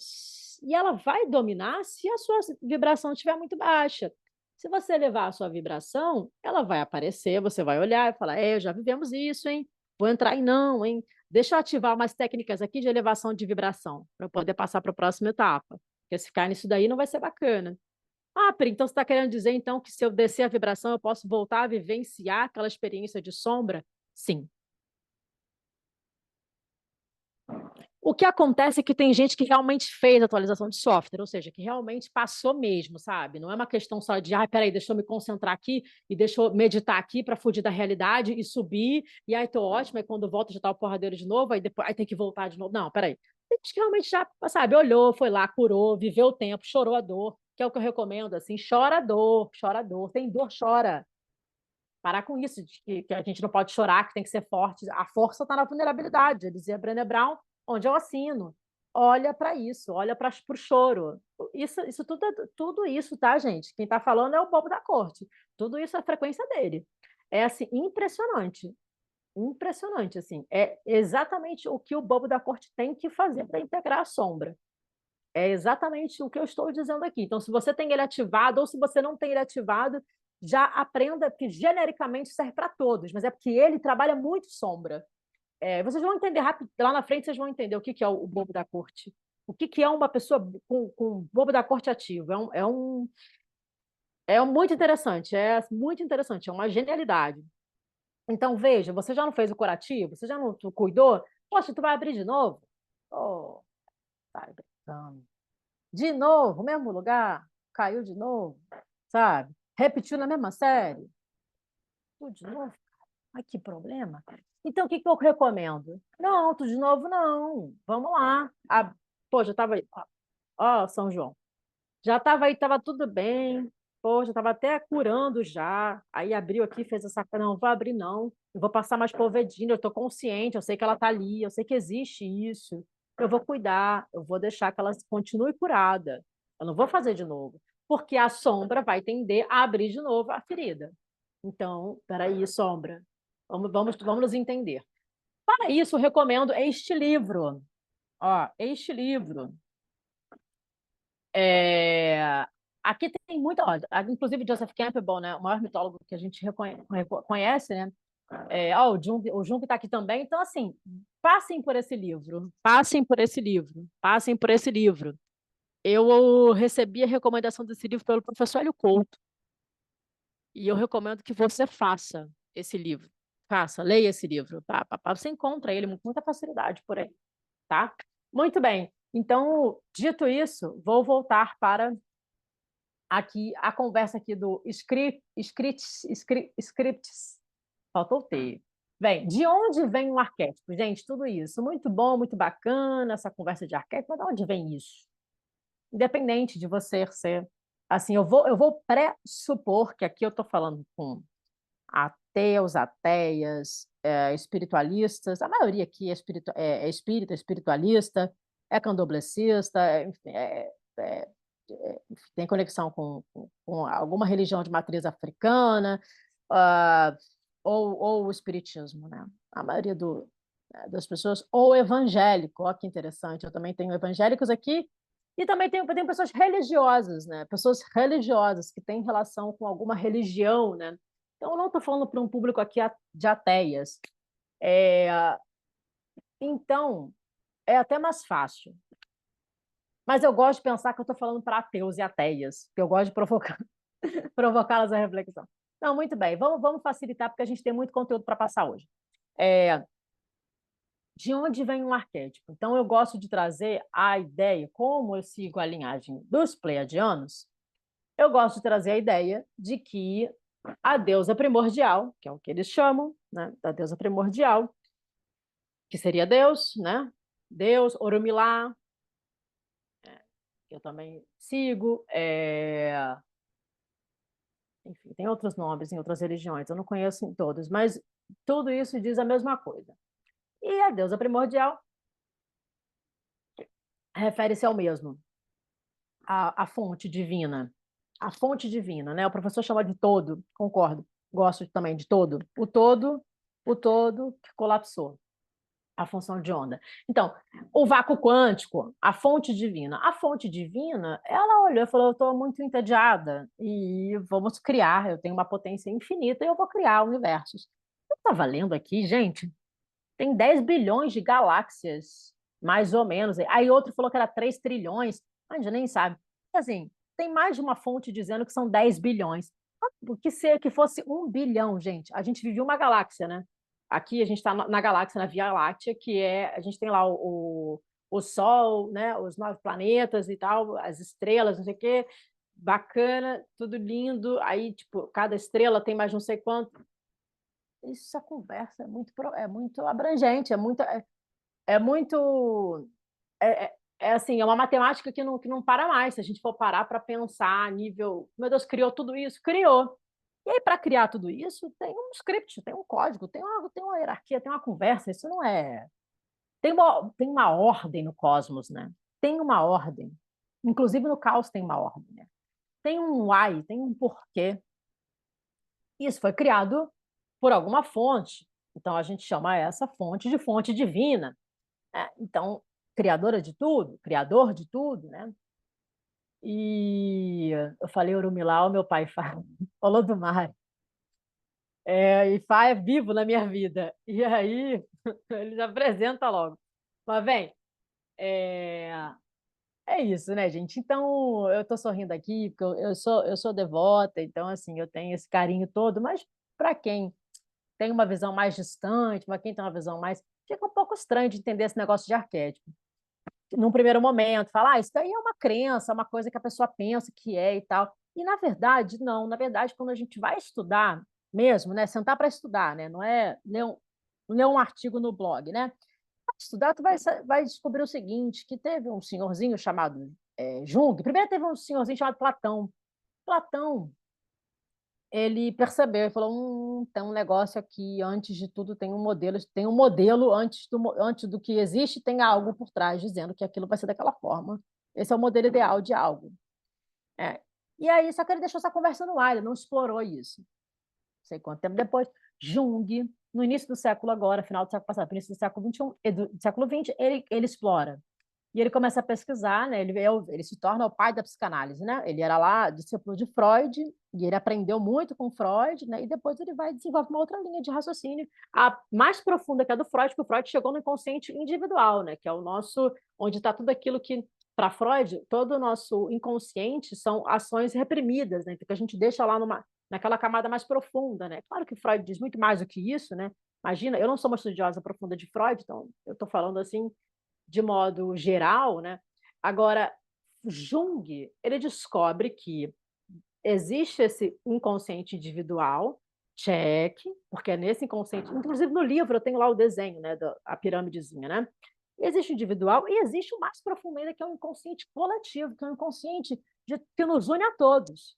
e ela vai dominar se a sua vibração estiver muito baixa. Se você elevar a sua vibração, ela vai aparecer, você vai olhar e falar: já vivemos isso, hein? Vou entrar em não, hein? Deixa eu ativar umas técnicas aqui de elevação de vibração para eu poder passar para a próxima etapa. Porque se ficar nisso daí não vai ser bacana. Ah, Pri, então você está querendo dizer então que se eu descer a vibração eu posso voltar a vivenciar aquela experiência de sombra? Sim. O que acontece é que tem gente que realmente fez atualização de software, ou seja, que realmente passou mesmo, sabe? Não é uma questão só de, peraí, deixa eu me concentrar aqui e deixa eu meditar aqui para fugir da realidade e subir, e aí tô ótimo, aí quando volta já tá o porradeiro de novo, aí depois aí tem que voltar de novo. Não, peraí. Tem gente que realmente já, sabe, olhou, foi lá, curou, viveu o tempo, chorou a dor, que é o que eu recomendo, assim, chora a dor, tem dor, chora. Parar com isso, de que a gente não pode chorar, que tem que ser forte. A força está na vulnerabilidade, dizia Brené Brown, onde eu assino. Olha para isso, olha para o choro. Isso tudo isso, tá, gente? Quem está falando é o bobo da corte. Tudo isso é a frequência dele. É assim, impressionante. Impressionante, assim. É exatamente o que o bobo da corte tem que fazer para integrar a sombra. É exatamente o que eu estou dizendo aqui. Então, se você tem ele ativado ou se você não tem ele ativado, já aprenda que genericamente serve para todos, mas é porque ele trabalha muito sombra. Vocês vão entender rápido, lá na frente vocês vão entender o que é o bobo da corte. O que é uma pessoa com bobo da corte ativo. É muito interessante, é uma genialidade. Então, veja, você já não fez o curativo? Você já não cuidou? Poxa, tu vai abrir de novo? Oh, tá brincando. De novo, mesmo lugar, caiu de novo, sabe? Repetiu na mesma série, tudo de novo. Ai, que problema. Então, o que eu recomendo? Não, tudo de novo, não. Vamos lá. Pô, já estava aí. Ó, São João. Já estava aí, estava tudo bem. Pô, já estava até curando já. Aí abriu aqui, fez essa. Não, vou abrir, não. Eu vou passar mais Polvedina, eu estou consciente, eu sei que ela está ali, eu sei que existe isso. Eu vou cuidar, eu vou deixar que ela continue curada. Eu não vou fazer de novo. Porque a sombra vai tender a abrir de novo a ferida. Então, peraí, sombra. Vamos nos entender. Para isso, eu recomendo este livro. Ó, este livro. Aqui tem muita, ó, inclusive Joseph Campbell, né, o maior mitólogo que a gente conhece, né? O Jung está aqui também. Então, assim, passem por esse livro, passem por esse livro, passem por esse livro. Eu recebi a recomendação desse livro pelo professor Hélio Couto, e eu recomendo que você faça esse livro. Faça, leia esse livro, tá? Você encontra ele com muita facilidade por aí, tá? Muito bem. Então, dito isso, vou voltar para aqui a conversa aqui do scripts. Faltou o T. Bem, de onde vem um arquétipo? Gente, tudo isso. Muito bom, muito bacana essa conversa de arquétipo, mas de onde vem isso? Independente de você ser. Assim, eu vou pressupor que aqui eu estou falando com ateus, ateias, espiritualistas, a maioria aqui é espírita, espiritualista, é candomblessista, enfim, tem conexão com alguma religião de matriz africana, uh, ou o espiritismo, né? A maioria das pessoas, ou evangélico, olha que interessante, eu também tenho evangélicos aqui, e também tenho pessoas religiosas, né? Pessoas religiosas que têm relação com alguma religião, né? Então, eu não estou falando para um público aqui de ateias. Então, é até mais fácil. Mas eu gosto de pensar que eu estou falando para ateus e ateias, que eu gosto de provocá-las à reflexão. Não, muito bem, vamos facilitar, porque a gente tem muito conteúdo para passar hoje. De onde vem um arquétipo? Então, eu gosto de trazer a ideia, como eu sigo a linhagem dos pleiadianos, eu gosto de trazer a ideia de que a deusa primordial, que é o que eles chamam, né, da deusa primordial, que seria Deus, né? Deus, Orumilá, que eu também sigo, enfim, tem outros nomes em outras religiões, eu não conheço em todos, mas tudo isso diz a mesma coisa. E a deusa primordial refere-se ao mesmo, à fonte divina. A fonte divina, né? O professor chama de todo, concordo. Gosto também de todo. O todo que colapsou a função de onda. Então, o vácuo quântico, a fonte divina. A fonte divina, ela olhou e falou: eu estou muito entediada e vamos criar. Eu tenho uma potência infinita e eu vou criar universos. Eu estava lendo aqui, gente, tem 10 bilhões de galáxias, mais ou menos. Aí outro falou que era 3 trilhões. A gente nem sabe. Assim, tem mais de uma fonte dizendo que são 10 bilhões. Que fosse 1 bilhão, gente. A gente vivia uma galáxia, né? Aqui a gente está na galáxia, na Via Láctea, que é. A gente tem lá o Sol, né? Os 9 planetas e tal, as estrelas, não sei o quê. Bacana, tudo lindo. Aí, tipo, cada estrela tem mais não sei quanto. Essa conversa é muito abrangente, é muito assim, é uma matemática que não para mais. Se a gente for parar para pensar a nível, meu Deus, criou tudo isso, criou. E aí, para criar tudo isso, tem um script, tem um código, tem uma hierarquia, tem uma conversa. Isso não é. Tem uma ordem no cosmos, né? Tem uma ordem. Inclusive no caos tem uma ordem, né? Tem um why, tem um porquê. Isso foi criado por alguma fonte. Então, a gente chama essa fonte de fonte divina. Né? Então, criadora de tudo, criador de tudo, né? E eu falei Orumilá, o meu pai falou do mar. E Fá é vivo na minha vida. E aí, ele já apresenta logo. Mas, vem, é, é isso, né, gente? Então, eu tô sorrindo aqui, porque eu sou devota, então, assim, eu tenho esse carinho todo, mas para quem tem uma visão mais distante, para quem tem uma visão mais. Fica um pouco estranho de entender esse negócio de arquétipo. Num primeiro momento, falar, isso daí é uma crença, uma coisa que a pessoa pensa que é e tal. E, na verdade, não. Na verdade, quando a gente vai estudar mesmo, né? Sentar para estudar, né? Não é ler um artigo no blog, né? Para estudar, tu vai descobrir o seguinte, que teve um senhorzinho chamado Jung. Primeiro teve um senhorzinho chamado Platão. Platão, ele percebeu e falou: tem um negócio aqui, antes de tudo tem um modelo antes do que existe, tem algo por trás dizendo que aquilo vai ser daquela forma. Esse é o modelo ideal de algo. É. E aí, só que ele deixou essa conversa no ar, ele não explorou isso. Não sei quanto tempo depois, Jung, no início do século agora, final do século passado, início do século XXI, do século XX, ele explora. E ele começa a pesquisar, né? Ele se torna o pai da psicanálise, né? Ele era lá discípulo de Freud e ele aprendeu muito com Freud, né? E depois ele vai desenvolver uma outra linha de raciocínio, a mais profunda que a do Freud, porque o Freud chegou no inconsciente individual, né? Que é o nosso, onde está tudo aquilo que para Freud, todo o nosso inconsciente são ações reprimidas, né? Que a gente deixa lá naquela camada mais profunda, né? Claro que Freud diz muito mais do que isso, né? Imagina, eu não sou uma estudiosa profunda de Freud, então eu estou falando assim de modo geral, né? Agora, Jung, ele descobre que existe esse inconsciente individual, check, porque é nesse inconsciente, inclusive no livro eu tenho lá o desenho, né, a pirâmidezinha, né? Existe o individual e existe o mais profundo ainda, que é o inconsciente coletivo, que é o inconsciente que nos une a todos.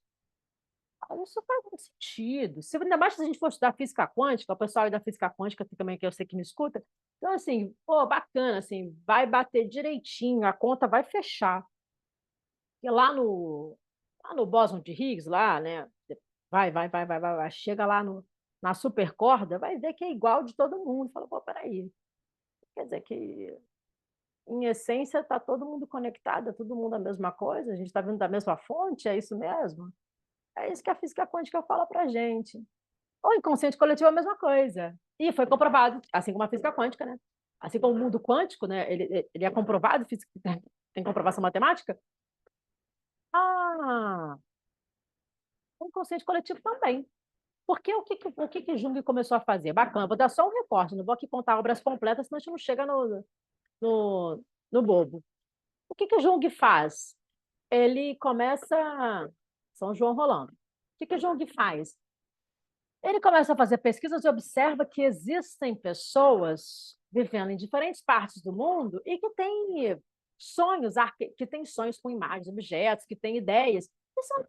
Isso faz muito sentido. Se, ainda mais se a gente for estudar física quântica, o pessoal aí da física quântica também, que eu sei que me escuta, então, assim, pô, bacana, assim, vai bater direitinho, a conta vai fechar. E lá no bóson de Higgs, lá, né? Vai, chega lá na supercorda, vai ver que é igual de todo mundo. Fala, pô, peraí. Quer dizer que, em essência, está todo mundo conectado, é todo mundo a mesma coisa, a gente está vindo da mesma fonte, é isso mesmo? É isso que a física quântica fala pra gente. O inconsciente coletivo é a mesma coisa. E foi comprovado, assim como a física quântica, né? Assim como o mundo quântico, né? Ele é comprovado, tem comprovação matemática. Ah, o inconsciente coletivo também. Porque o que Jung começou a fazer? Bacana, vou dar só um recorte, não vou aqui contar obras completas, senão a gente não chega no, no bobo. O que Jung faz? Ele começa. São João Rolando. O que Jung faz? Ele começa a fazer pesquisas e observa que existem pessoas vivendo em diferentes partes do mundo e que têm que têm sonhos com imagens, objetos, que têm ideias, que são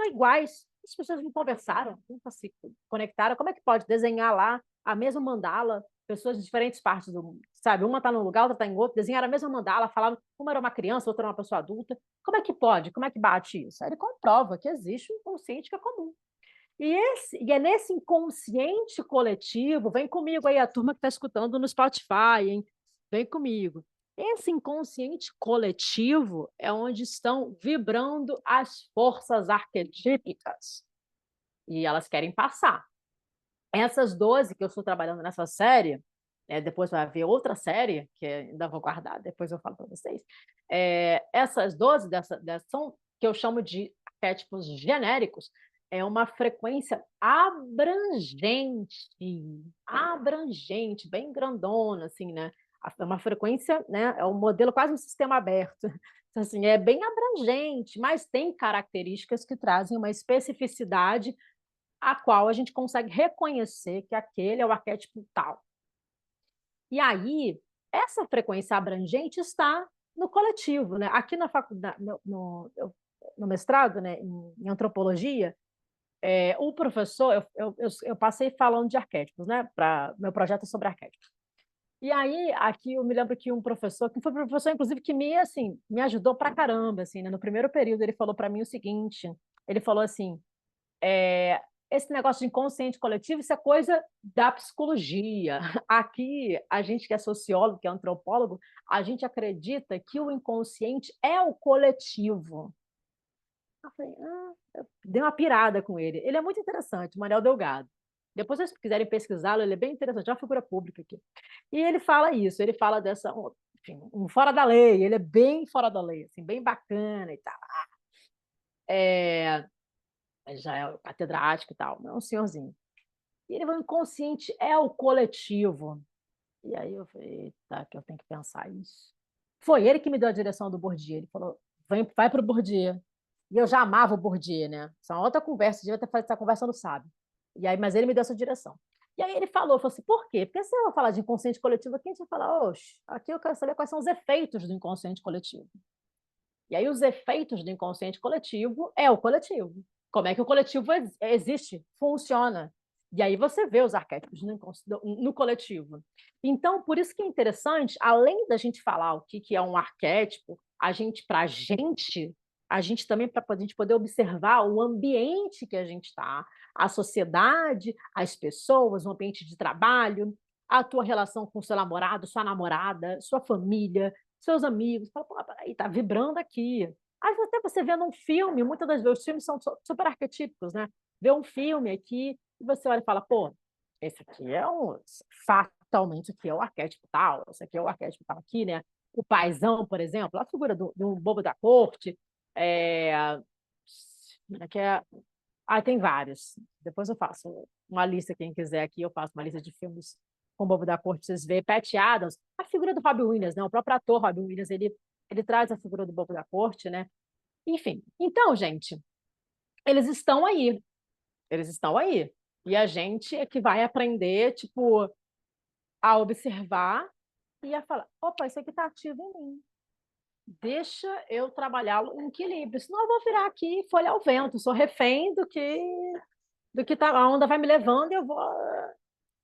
iguais. As pessoas não conversaram, nunca se conectaram. Como é que pode desenhar lá a mesma mandala, pessoas de diferentes partes do mundo, sabe? Uma está num lugar, outra está em outro, desenhar a mesma mandala, falar uma era uma criança, outra era uma pessoa adulta. Como é que pode? Como é que bate isso? Aí ele comprova que existe um inconsciente que é comum. E é nesse inconsciente coletivo, vem comigo aí, a turma que está escutando no Spotify, hein? Vem comigo. Esse inconsciente coletivo é onde estão vibrando as forças arquetípicas. E elas querem passar. Essas 12 que eu estou trabalhando nessa série, depois vai haver outra série, que ainda vou guardar, depois eu falo para vocês. Essas 12 são que eu chamo de arquétipos genéricos, é uma frequência abrangente, bem grandona, assim, né? É uma frequência, né? É um modelo quase um sistema aberto. Então, assim, é bem abrangente, mas tem características que trazem uma especificidade a qual a gente consegue reconhecer que aquele é o arquétipo tal. E aí, essa frequência abrangente está no coletivo, né? Aqui na faculdade, no mestrado, né, em antropologia, o professor, eu passei falando de arquétipos, né? Meu projeto é sobre arquétipos. E aí, aqui eu me lembro que um professor, que foi um professor, inclusive, que me ajudou pra caramba, assim, né? No primeiro período, ele falou para mim o seguinte: ele falou assim, é, esse negócio de inconsciente coletivo, isso é coisa da psicologia. Aqui, a gente que é sociólogo, que é antropólogo, a gente acredita que o inconsciente é o coletivo. Eu falei, eu dei uma pirada com ele. Ele é muito interessante, Manuel Delgado. Depois, se vocês quiserem pesquisá-lo, ele é bem interessante, é uma figura pública aqui. E ele fala isso, ele fala dessa, enfim, um fora da lei, ele é bem fora da lei, assim, bem bacana e tal. É, já é catedrático e tal, é um senhorzinho. E ele falou, inconsciente é o coletivo. E aí eu falei, tá, que eu tenho que pensar isso. Foi ele que me deu a direção do Bourdieu. Ele falou, vai para o Bourdieu. E eu já amava o Bourdieu, né? Isso é uma outra conversa, devia ter feito essa conversa no sábio. E aí, mas ele me deu essa direção. E aí ele falou assim, por quê? Porque se eu falar de inconsciente coletivo aqui, a gente vai falar, oxe, aqui eu quero saber quais são os efeitos do inconsciente coletivo. E aí os efeitos do inconsciente coletivo é o coletivo. Como é que o coletivo existe, funciona. E aí você vê os arquétipos no coletivo. Então, por isso que é interessante, além da gente falar o que é um arquétipo, para a gente também, para a gente poder observar o ambiente que a gente está, a sociedade, as pessoas, o ambiente de trabalho, a tua relação com seu namorado, sua namorada, sua família, seus amigos, fala, pô, peraí, tá vibrando aqui. Aí até você vendo um filme, muitas das vezes os filmes são super arquetípicos, né? Vê um filme aqui e você olha e fala, pô, esse aqui é fatalmente aqui é o arquétipo tal, esse aqui é o arquétipo tal aqui, né? O paizão, por exemplo, a figura do bobo da corte, é, que é, tem vários. Depois eu faço uma lista, quem quiser aqui, eu faço uma lista de filmes com o Bobo da Corte, vocês verem. Pat Adams, a figura do Robin Williams, né? O próprio ator Robin Williams, ele traz a figura do Bobo da Corte, né? Enfim, então, gente, eles estão aí. Eles estão aí. E a gente é que vai aprender, tipo, a observar e a falar, opa, isso aqui está ativo em mim. Deixa eu trabalhá-lo em equilíbrio, senão eu vou virar aqui folha ao vento, sou refém do que tá, a onda vai me levando e eu vou.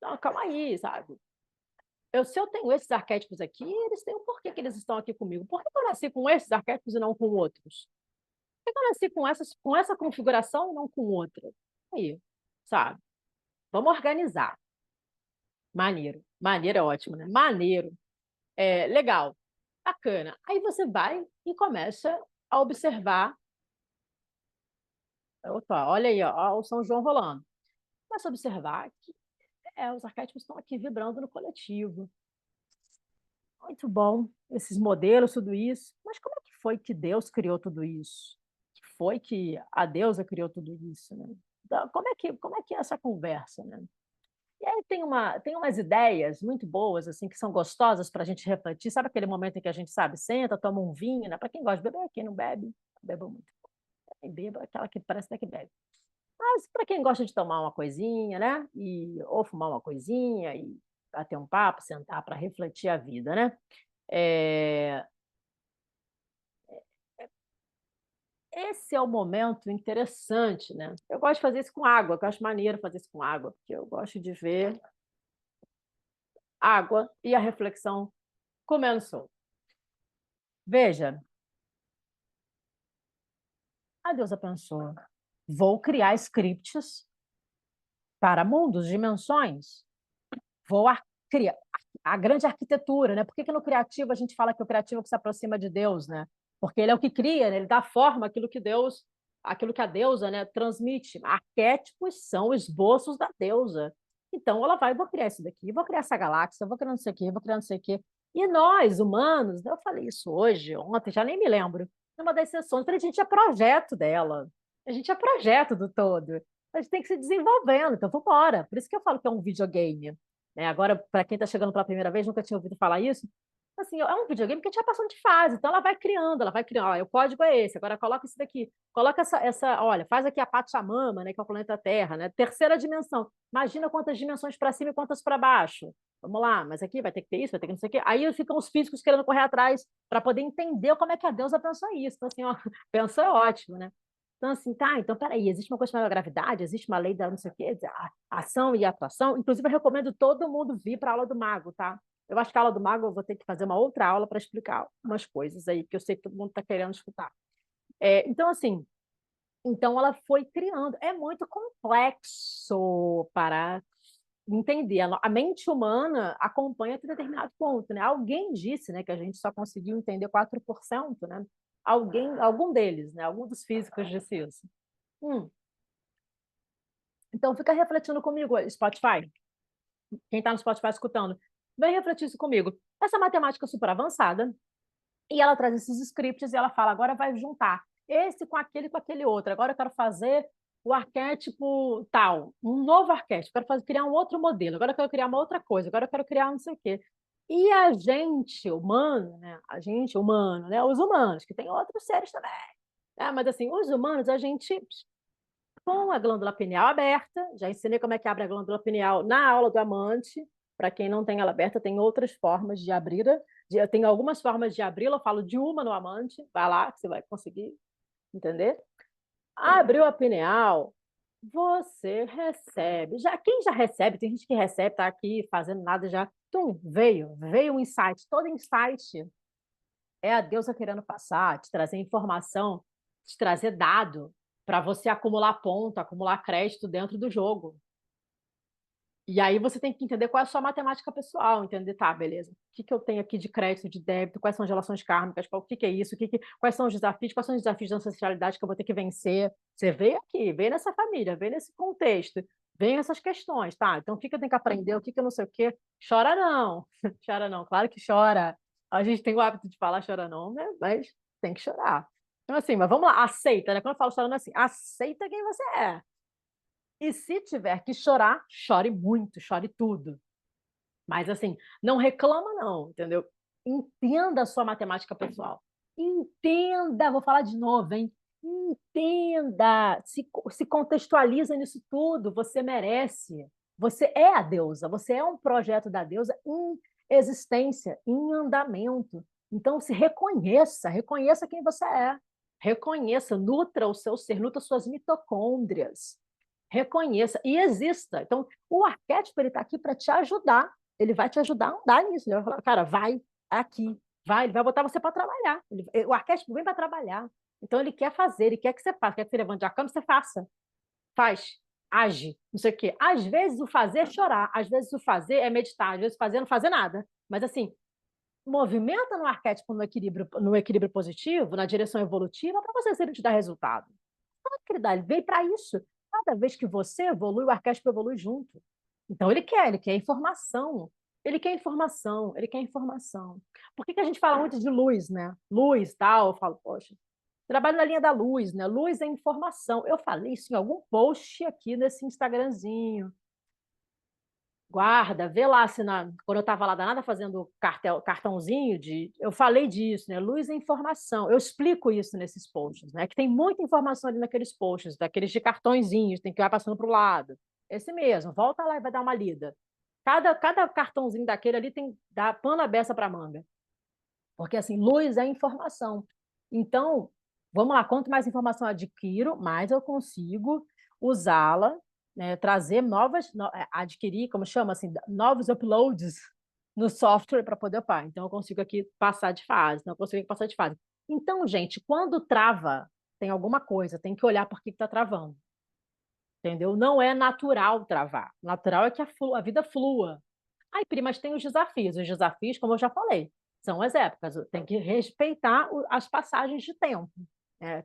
Não, calma aí, sabe? Se eu tenho esses arquétipos aqui, eles têm um porquê que eles estão aqui comigo. Por que eu nasci com esses arquétipos e não com outros? Por que eu nasci com essa configuração e não com outra? Aí, sabe? Vamos organizar. Maneiro. Maneiro é ótimo, né? Maneiro. Legal. Bacana. Aí você vai e começa a observar. Opa, olha aí, ó, o São João rolando. Começa a observar que os arquétipos estão aqui vibrando no coletivo. Muito bom, esses modelos, tudo isso. Mas como é que foi que Deus criou tudo isso? Que foi que a deusa criou tudo isso, né? Então, como é que é essa conversa, né? E aí tem umas ideias muito boas, assim, que são gostosas para a gente refletir. Sabe aquele momento em que a gente, sabe, senta, toma um vinho, né? Para quem gosta de beber, quem não bebe, beba muito. Quem beba, aquela que parece até que bebe. Mas para quem gosta de tomar uma coisinha, né, ou fumar uma coisinha e bater um papo, sentar para refletir a vida, né. Eh, esse é o momento interessante, né. Eu gosto de fazer isso com água, que eu acho maneiro fazer isso com água, porque eu gosto de ver água e a reflexão comendo solto. Veja, a deusa pensou: "Vou criar scripts para mundos, dimensões, vou criar a grande arquitetura, né. Por que que no criativo a gente fala que o criativo é o que se aproxima de Deus, né? Porque ele é o que cria, né, ele dá forma àquilo que a deusa, né, transmite. Arquétipos são esboços da deusa. Então ela vai: "Vou criar isso daqui, vou criar essa galáxia, vou criar não sei o quê, vou criar não sei o quê". E nós, humanos, eu falei isso hoje, ontem, já nem me lembro, numa das sessões, falei: "A gente é projeto dela, a gente é projeto do todo, a gente tem que se desenvolvendo, então vamos embora". Por isso que eu falo que é um videogame. Né, agora, para quem está chegando pela primeira vez, nunca tinha ouvido falar isso, assim, é um videogame que a gente vai passando de fase, então ela vai criando: "Olha, o código é esse, agora coloca isso daqui, coloca olha, faz aqui a Pachamama, né, que é o planeta Terra, né, terceira dimensão, imagina quantas dimensões para cima e quantas para baixo. Vamos lá, mas aqui vai ter que ter isso, vai ter que não sei o quê". Aí ficam os físicos querendo correr atrás para poder entender como é que a deusa pensou isso. Então assim, ó, pensou é ótimo, né. Então assim, tá, então espera aí, existe uma coisa chamada gravidade, existe uma lei da não sei o quê, a ação e atração. Inclusive eu recomendo todo mundo vir para a aula do mago, tá. Eu acho que a aula do mago eu vou ter que fazer uma outra aula para explicar umas coisas aí, que eu sei que todo mundo está querendo escutar. Então assim, então ela foi criando. É muito complexo para entender. A mente humana acompanha até determinado ponto, né. Alguém disse, né, que a gente só conseguiu entender 4%, né. Algum deles, né, algum dos físicos disse isso. Hum. Então fica refletindo comigo, Spotify, quem está no Spotify escutando, vem refletir isso comigo. Essa matemática super avançada, e ela traz esses scripts e ela fala: "Agora vai juntar esse com aquele outro, agora eu quero fazer o arquétipo tal, um novo arquétipo, quero criar um outro modelo, agora eu quero criar uma outra coisa, agora eu quero criar não sei o quê". E a gente humano, né, os humanos, que tem outros seres também, mas assim, os humanos, a gente com a glândula pineal aberta, já ensinei como é que abre a glândula pineal na aula do amante. Para quem não tem ela aberta, tem outras formas de abrir. Eu tenho algumas formas de abri-la, eu falo de uma no amante, vai lá que você vai conseguir entender. Abriu a pineal, você recebe. Quem já recebe, tem gente que recebe, tá aqui fazendo nada já. Tum, veio um insight. Todo insight é a deusa querendo passar, te trazer informação, te trazer dado para você acumular ponto, acumular crédito dentro do jogo. E aí você tem que entender qual é a sua matemática pessoal, entender, tá, beleza, o que que eu tenho aqui de crédito, de débito, quais são as relações kármicas, o que que é isso, quais são os desafios, quais são os desafios da ancestralidade que eu vou ter que vencer. Você veio aqui, veio nessa família, veio nesse contexto, vem essas questões, tá? Então o que que eu tenho que aprender, o que que eu não sei o quê. Chora não, chora não, claro que chora. A gente tem o hábito de falar chora não, né? Mas tem que chorar. Então assim, mas vamos lá, aceita, né? Quando eu falo chorando é assim, aceita quem você é. E se tiver que chorar, chore muito, chore tudo. Mas assim, não reclama não, entendeu? Entenda a sua matemática pessoal. Entenda, vou falar de novo, hein? Entenda, se contextualiza nisso tudo, você merece. Você é a deusa, você é um projeto da deusa em existência, em andamento. Então se reconheça, reconheça quem você é. Reconheça, nutra o seu ser, nutra suas mitocôndrias. Reconheça e exista. Então, o arquétipo ele está aqui para te ajudar. Ele vai te ajudar a andar nisso. Ele vai falar, cara, vai aqui, vai. Ele vai botar você para trabalhar. O arquétipo vem para trabalhar. Então, ele quer fazer, ele quer que você faça, quer que você levante a cama, você faça. Faz, age, não sei o quê. Às vezes o fazer é chorar, às vezes o fazer é meditar, às vezes o fazer é não fazer nada. Mas assim, movimenta no arquétipo no equilíbrio positivo, na direção evolutiva, para você sempre te dar resultado. Claro que ele dá, ele veio para isso. Cada vez que você evolui, o arquétipo evolui junto. Então ele quer informação. Ele quer informação, ele quer informação. Por que que a gente fala muito de luz, né? Luz, tal, eu falo, poxa, trabalho na linha da luz, né? Luz é informação. Eu falei isso em algum post aqui nesse Instagramzinho. Guarda, vê lá se quando eu estava lá danada fazendo cartãozinho eu falei disso, né? Luz é informação. Eu explico isso nesses posts, né? Que tem muita informação ali naqueles posts, daqueles de cartõezinhos, tem que ir passando para o lado. Esse mesmo, volta lá e vai dar uma lida. Cada cartãozinho daquele ali dá pano à beça para manga. Porque assim, luz é informação. Então, vamos lá, quanto mais informação eu adquiro, mais eu consigo usá-la, né, trazer adquirir, como chama assim, novos uploads no software para poder upar. Então, eu consigo aqui passar de fase, não consigo passar de fase. Então, gente, quando trava, tem alguma coisa, tem que olhar por que está travando. Entendeu? Não é natural travar. Natural é que a vida flua. Aí, primas, tem os desafios. Os desafios, como eu já falei, são as épocas. Tem que respeitar as passagens de tempo.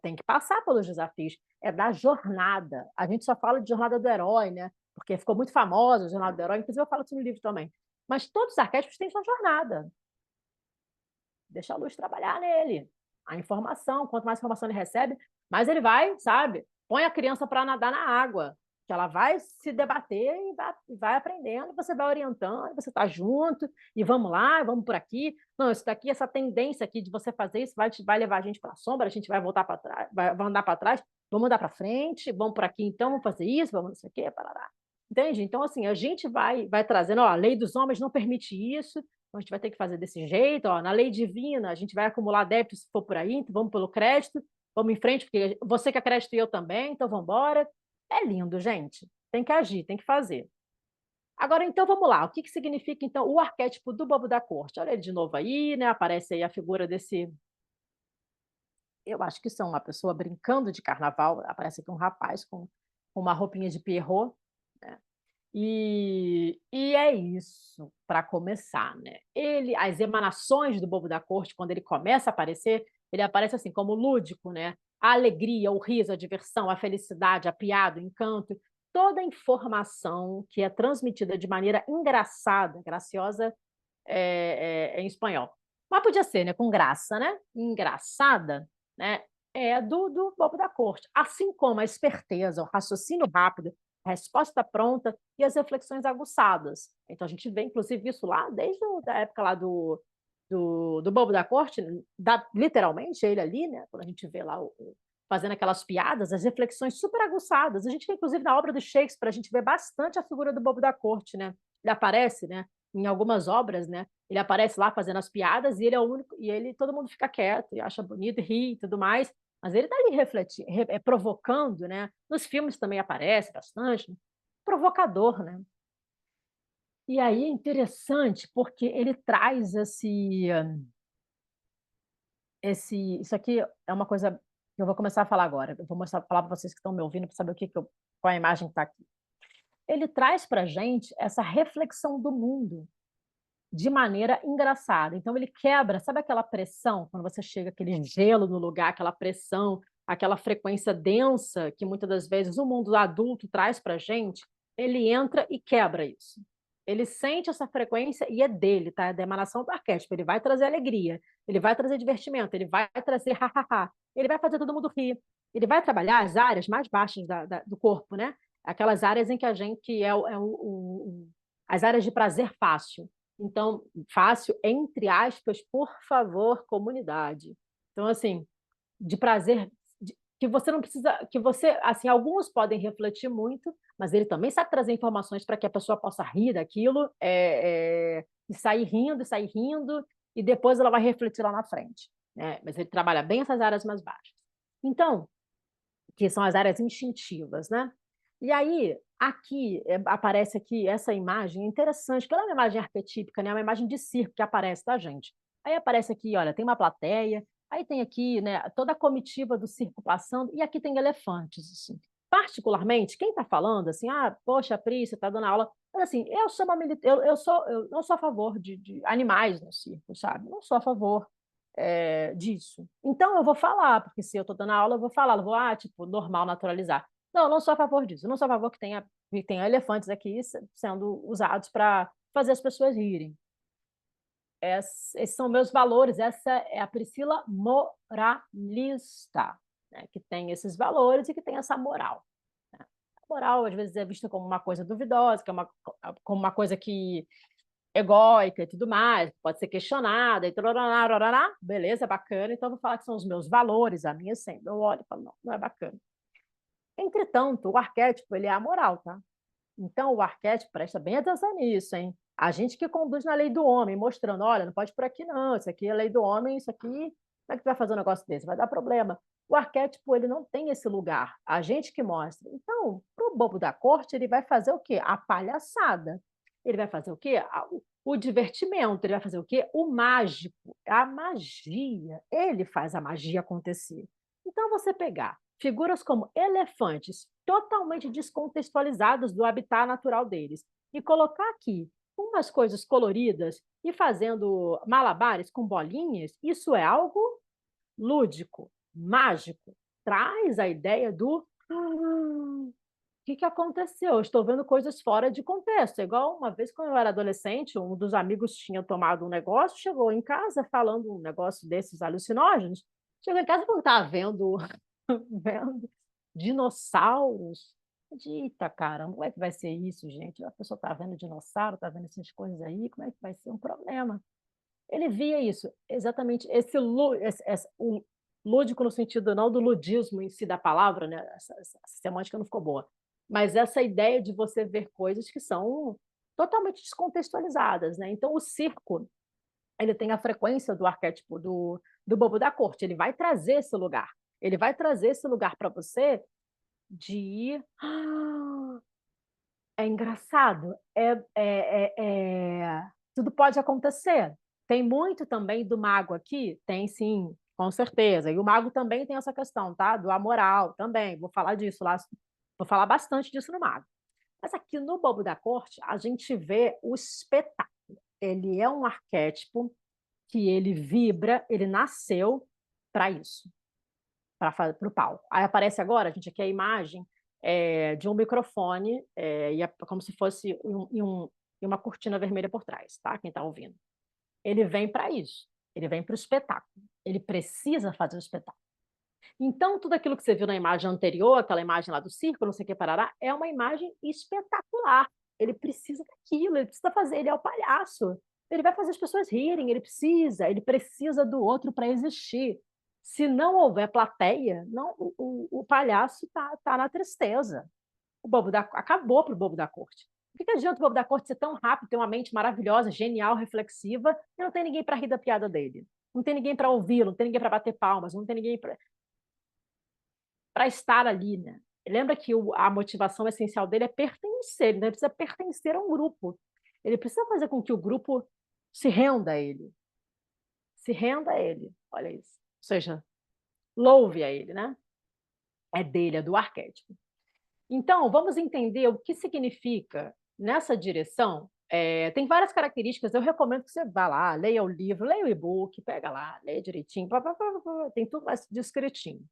Tem que passar pelos desafios. É da jornada. A gente só fala de jornada do herói, né? Porque ficou muito famosa a jornada do herói. Inclusive, eu falo isso no livro também. Mas todos os arquétipos têm sua jornada. Deixa a luz trabalhar nele. A informação, quanto mais informação ele recebe, mais ele vai, sabe? Põe a criança para nadar na água, que ela vai se debater e vai aprendendo, você vai orientando, você está junto, e vamos lá, vamos por aqui. Não, isso daqui, essa tendência aqui de você fazer isso vai levar a gente para a sombra, a gente vai voltar para trás, vai andar para trás, vamos andar para frente, vamos por aqui então, vamos fazer isso, vamos não sei o quê, parará. Entende? Então, assim, a gente vai trazendo, ó, a lei dos homens não permite isso, então a gente vai ter que fazer desse jeito, ó, na lei divina, a gente vai acumular débitos se for por aí, então vamos pelo crédito, vamos em frente, porque você quer crédito e eu também, então vamos embora. É lindo, gente. Tem que agir, tem que fazer. Agora, então, vamos lá. O que significa, então, o arquétipo do bobo da corte? Olha ele de novo aí, né? Aparece aí a figura desse... Eu acho que são uma pessoa brincando de carnaval. Aparece aqui um rapaz com uma roupinha de Pierrot, né? E é isso, para começar, né? As emanações do bobo da corte, quando ele começa a aparecer, ele aparece assim como lúdico, né? A alegria, o riso, a diversão, a felicidade, a piada, o encanto, toda a informação que é transmitida de maneira engraçada, graciosa em espanhol. Mas podia ser, né? Com graça, né? Engraçada, né? É do bobo da corte. Assim como a esperteza, o raciocínio rápido, a resposta pronta e as reflexões aguçadas. Então, a gente vê, inclusive, isso lá desde a época lá do Bobo da Corte, literalmente ele ali, né? Quando a gente vê lá fazendo aquelas piadas, as reflexões super aguçadas. A gente vê, inclusive, na obra do Shakespeare, a gente vê bastante a figura do Bobo da Corte, né? Ele aparece, né? Em algumas obras, né? Ele aparece lá fazendo as piadas e ele é o único, todo mundo fica quieto e acha bonito, ri e tudo mais. Mas ele está ali refletindo, provocando, né? Nos filmes também aparece bastante, né? Provocador, né? E aí é interessante porque ele traz isso aqui é uma coisa que eu vou começar a falar agora. Eu vou falar para vocês que estão me ouvindo para saber qual é a imagem que está aqui. Ele traz para a gente essa reflexão do mundo de maneira engraçada. Então ele quebra, sabe aquela pressão, quando você chega aquele gelo no lugar, aquela pressão, aquela frequência densa que muitas das vezes o mundo adulto traz para a gente, ele entra e quebra isso. Ele sente essa frequência e é dele, tá? É da emanação do arquétipo. Ele vai trazer alegria, ele vai trazer divertimento, ele vai trazer ha-ha-ha, ele vai fazer todo mundo rir. Ele vai trabalhar as áreas mais baixas do corpo, né? Aquelas áreas em que a gente as áreas de prazer fácil. Então, fácil, entre aspas, por favor, comunidade. Então, assim, de prazer, que você não precisa, que você, assim, alguns podem refletir muito, mas ele também sabe trazer informações para que a pessoa possa rir daquilo, e sair rindo, e depois ela vai refletir lá na frente, né? Mas ele trabalha bem essas áreas mais baixas. Então, que são as áreas instintivas, né? E aí, aqui, aparece aqui essa imagem interessante, que ela é uma imagem arquetípica, né? É uma imagem de circo que aparece da gente. Aí aparece aqui, olha, tem uma plateia, aí tem aqui, né, toda a comitiva do circo passando, e aqui tem elefantes, assim. Particularmente, quem está falando, assim, poxa, Pri, você está dando aula, mas assim, eu sou uma eu não sou a favor de animais no circo, sabe? Não sou a favor disso. Então, eu vou falar, porque se eu estou dando aula, eu vou falar, eu vou, tipo, normal, naturalizar. Não, eu não sou a favor disso. Eu não sou a favor que tenha elefantes aqui sendo usados para fazer as pessoas rirem. Esses são meus valores. Essa é a Priscila moralista, né, que tem esses valores e que tem essa moral. Né? Tá moral às vezes é vista como uma coisa duvidosa, como uma coisa que egóica e tudo mais, pode ser questionada, e tarará, tarará, beleza, bacana, então eu vou falar que são os meus valores, a minha essência. Eu olho e falo, não, não é bacana. Entretanto, o arquétipo, ele é amoral, tá? Então, o arquétipo, presta bem atenção nisso, hein? A gente que conduz na lei do homem, mostrando, olha, não pode ir por aqui não, isso aqui é lei do homem, isso aqui, como é que tu vai fazer um negócio desse? Vai dar problema. O arquétipo, ele não tem esse lugar, a gente que mostra. Então, pro bobo da corte, ele vai fazer o quê? A palhaçada. Ele vai fazer o quê? O divertimento, ele vai fazer o quê? O mágico, a magia. Ele faz a magia acontecer. Então, você pegar figuras como elefantes, totalmente descontextualizados do habitat natural deles, e colocar aqui umas coisas coloridas e fazendo malabares com bolinhas, isso é algo lúdico, mágico. Traz a ideia do o que aconteceu? Eu estou vendo coisas fora de contexto. É igual uma vez, quando eu era adolescente, um dos amigos tinha tomado um negócio, chegou em casa falando um negócio desses alucinógenos. Chegou em casa e falou: tá vendo, vendo dinossauros. Eita, cara, como é que vai ser isso, gente? A pessoa está vendo dinossauro, está vendo essas coisas aí, como é que vai ser um problema? Ele via isso, exatamente o lúdico no sentido não do ludismo em si da palavra, né? Essa semântica não ficou boa, mas essa ideia de você ver coisas que são totalmente descontextualizadas, né? Então, o circo, ele tem a frequência do arquétipo do bobo da corte, ele vai trazer esse lugar. Ele vai trazer esse lugar para você de é engraçado, tudo pode acontecer. Tem muito também do mago aqui? Tem sim, com certeza. E o mago também tem essa questão, tá? Do amoral também. Vou falar disso lá, vou falar bastante disso no mago. Mas aqui no Bobo da Corte, a gente vê o espetáculo. Ele é um arquétipo que ele vibra, ele nasceu para isso, para o palco. Aí aparece agora, a gente aqui a imagem de um microfone, e é como se fosse uma cortina vermelha por trás, tá? Quem está ouvindo. Ele vem para isso, ele vem para o espetáculo, ele precisa fazer o espetáculo. Então, tudo aquilo que você viu na imagem anterior, aquela imagem lá do circo, não sei o que parará, é uma imagem espetacular. Ele precisa daquilo, ele precisa fazer, ele é o palhaço. Ele vai fazer as pessoas rirem, ele precisa do outro para existir. Se não houver plateia, não, o palhaço tá na tristeza. Acabou para o bobo da corte. Por que adianta o bobo da corte ser tão rápido, ter uma mente maravilhosa, genial, reflexiva, e não tem ninguém para rir da piada dele? Não tem ninguém para ouvi-lo, não tem ninguém para bater palmas, não tem ninguém para estar ali, né? Lembra que a motivação essencial dele é pertencer, ele precisa pertencer a um grupo. Ele precisa fazer com que o grupo se renda a ele. Se renda a ele. Olha isso. Ou seja, louve a ele, né? É dele, é do arquétipo. Então, vamos entender o que significa nessa direção. Tem várias características, eu recomendo que você vá lá, leia o livro, leia o e-book, pega lá, leia direitinho, tem tudo mais descritinho.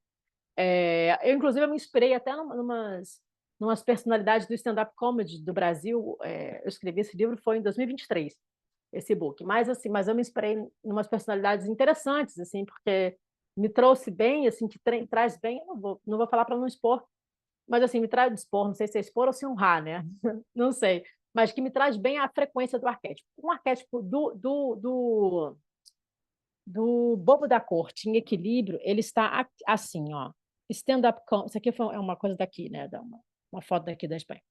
Inclusive, eu me inspirei até numas personalidades do stand-up comedy do Brasil. Eu escrevi esse livro, foi em 2023, esse book. Mas eu me inspirei em umas personalidades interessantes, assim, porque me trouxe bem, assim, que traz bem. Eu não vou falar para não expor, mas assim, me traz expor, não sei se é expor ou se honrar, né? Não sei. Mas que me traz bem a frequência do arquétipo. Um arquétipo do bobo da corte em equilíbrio, ele está assim, ó. Stand-up comedy. Isso aqui é uma coisa daqui, né? Uma foto daqui da Espanha,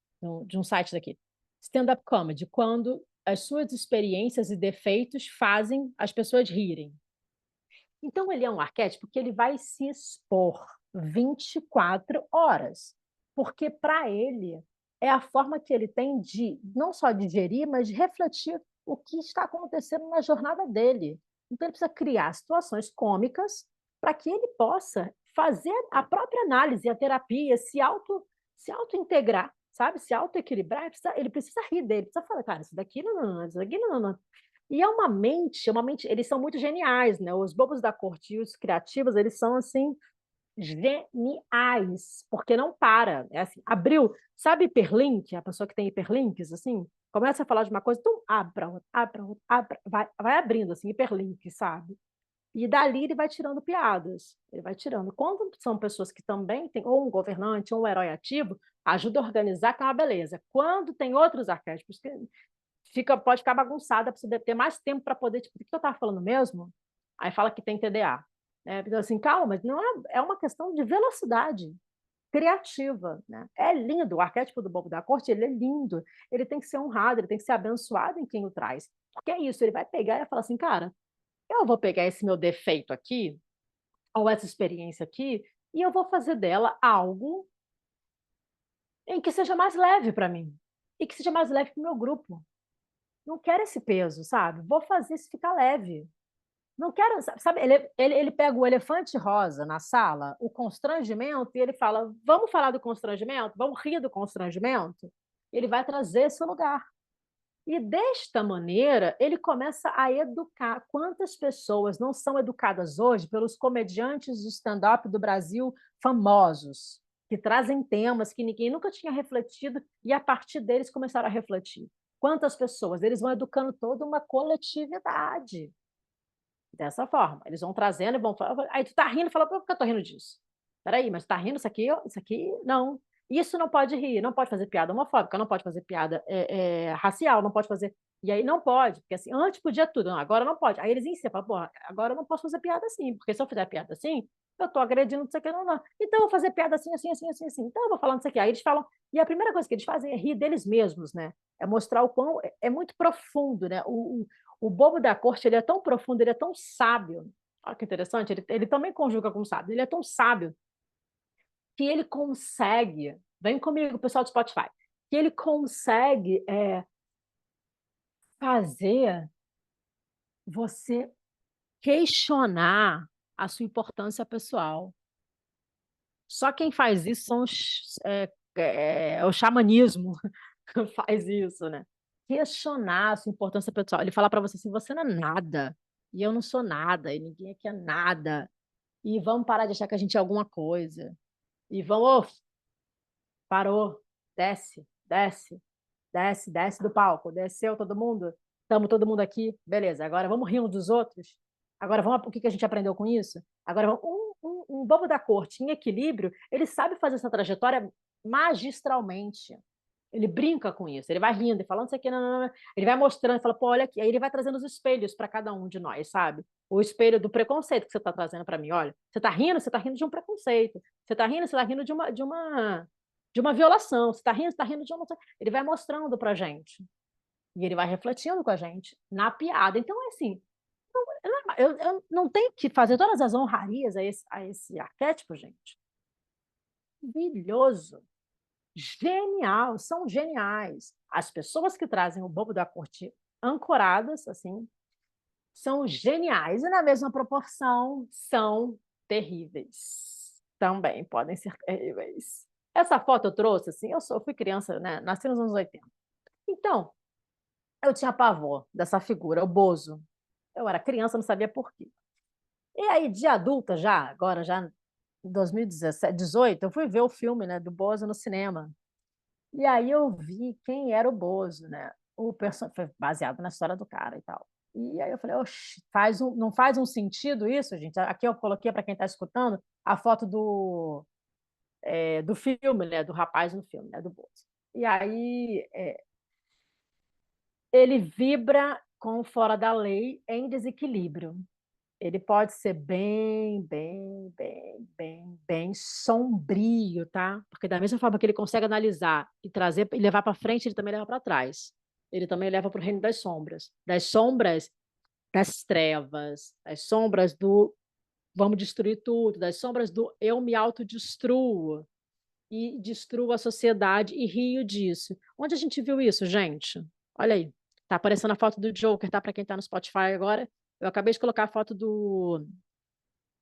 de um site daqui. Stand-up comedy, quando as suas experiências e defeitos fazem as pessoas rirem. Então, ele é um arquétipo que ele vai se expor 24 horas, porque para ele é a forma que ele tem de não só digerir, mas de refletir o que está acontecendo na jornada dele. Então, ele precisa criar situações cômicas para que ele possa fazer a própria análise, a terapia, se auto-integrar, sabe? Se auto-equilibrar, ele precisa rir dele, precisa falar, cara, isso daqui não, isso daqui não. E é uma mente, eles são muito geniais, né? Os bobos da corte e os criativos, eles são assim geniais, porque não para. É assim, abriu, sabe hiperlink, a pessoa que tem hiperlinks, assim, começa a falar de uma coisa, então abre para outra, vai abrindo assim, hiperlink, sabe? E dali ele vai tirando piadas, ele vai tirando. Quando são pessoas que também têm ou um governante ou um herói ativo, ajuda a organizar, que é uma beleza. Quando tem outros arquétipos que pode ficar bagunçada, para você ter mais tempo para poder, tipo, o que eu estava falando mesmo? Aí fala que tem TDA, né? Então, assim, calma, mas não é uma questão de velocidade criativa, né? É lindo, o arquétipo do bobo da corte, ele é lindo, ele tem que ser honrado, ele tem que ser abençoado em quem o traz. Porque é isso, ele vai pegar e vai falar assim, cara, eu vou pegar esse meu defeito aqui, ou essa experiência aqui, e eu vou fazer dela algo em que seja mais leve para mim, e que seja mais leve para o meu grupo. Não quero esse peso, sabe? Vou fazer isso ficar leve. Não quero, sabe? Ele pega o elefante rosa na sala, o constrangimento, e ele fala: vamos falar do constrangimento? Vamos rir do constrangimento? Ele vai trazer esse lugar. E desta maneira, ele começa a educar. Quantas pessoas não são educadas hoje pelos comediantes de stand-up do Brasil famosos, que trazem temas que ninguém nunca tinha refletido e a partir deles começaram a refletir? Quantas pessoas? Eles vão educando toda uma coletividade dessa forma. Eles vão trazendo e vão falar. Aí tu tá rindo, fala, por que eu tô rindo disso? Peraí, mas tá rindo isso aqui não. Isso não pode rir, não pode fazer piada homofóbica, não pode fazer piada racial, não pode fazer. E aí não pode, porque assim, antes podia tudo, não, agora não pode. Aí eles ensinam, falam, pô, agora eu não posso fazer piada assim, porque se eu fizer piada assim, eu tô agredindo não sei o que, não, não. Então eu vou fazer piada assim, assim, assim, assim, assim. Então eu vou falando isso aqui. Aí eles falam, e a primeira coisa que eles fazem é rir deles mesmos, né? É mostrar o quão é muito profundo, né? O bobo da corte, ele é tão profundo, ele é tão sábio. Olha que interessante, ele também conjuga com sábio. Ele é tão sábio que ele consegue, vem comigo, pessoal do Spotify, que ele consegue fazer você questionar a sua importância pessoal. Só quem faz isso são o xamanismo faz isso, né? Questionar a sua importância pessoal. Ele fala para você assim: você não é nada, e eu não sou nada, e ninguém aqui é nada. E vamos parar de achar que a gente é alguma coisa. E vamos, oh, parou, desce, desce, desce, desce do palco, desceu todo mundo, estamos todo mundo aqui, beleza, agora vamos rir uns dos outros, agora vamos, o que a gente aprendeu com isso? Agora vamos, um bobo da corte em equilíbrio, ele sabe fazer essa trajetória magistralmente. Ele brinca com isso, ele vai rindo e falando isso aqui, não, não, não. Ele vai mostrando, fala, pô, olha aqui. Aí ele vai trazendo os espelhos para cada um de nós, sabe? O espelho do preconceito que você está trazendo para mim. Olha, você está rindo de um preconceito. Você está rindo de uma violação. Você está rindo de uma. Ele vai mostrando para gente. E ele vai refletindo com a gente na piada. Então, é assim, eu não tenho que fazer todas as honrarias a esse arquétipo, gente. Maravilhoso. Genial, são geniais. As pessoas que trazem o bobo da corte ancoradas, assim, são geniais. E na mesma proporção, são terríveis. Também podem ser terríveis. Essa foto eu trouxe, assim, eu fui criança, né? Nasci nos anos 80. Então, eu tinha pavor dessa figura, o Bozo. Eu era criança, não sabia por quê. E aí, de adulta já, agora já em 2017, 18, eu fui ver o filme, né, do Bozo no cinema. E aí eu vi quem era o Bozo, né? Foi baseado na história do cara e tal. E aí eu falei, oxe, não faz um sentido isso, gente? Aqui eu coloquei para quem está escutando a foto do filme, né? Do rapaz no filme, né? Do Bozo. E aí ele vibra com fora da lei em desequilíbrio. Ele pode ser bem, bem, bem, bem, bem sombrio, tá? Porque da mesma forma que ele consegue analisar e trazer e levar para frente, ele também leva para trás. Ele também leva para o reino das sombras das trevas, das sombras do vamos destruir tudo, das sombras do eu me autodestruo e destruo a sociedade e rio disso. Onde a gente viu isso, gente? Olha aí. Tá aparecendo a foto do Joker, tá? Para quem tá no Spotify agora. Eu acabei de colocar a foto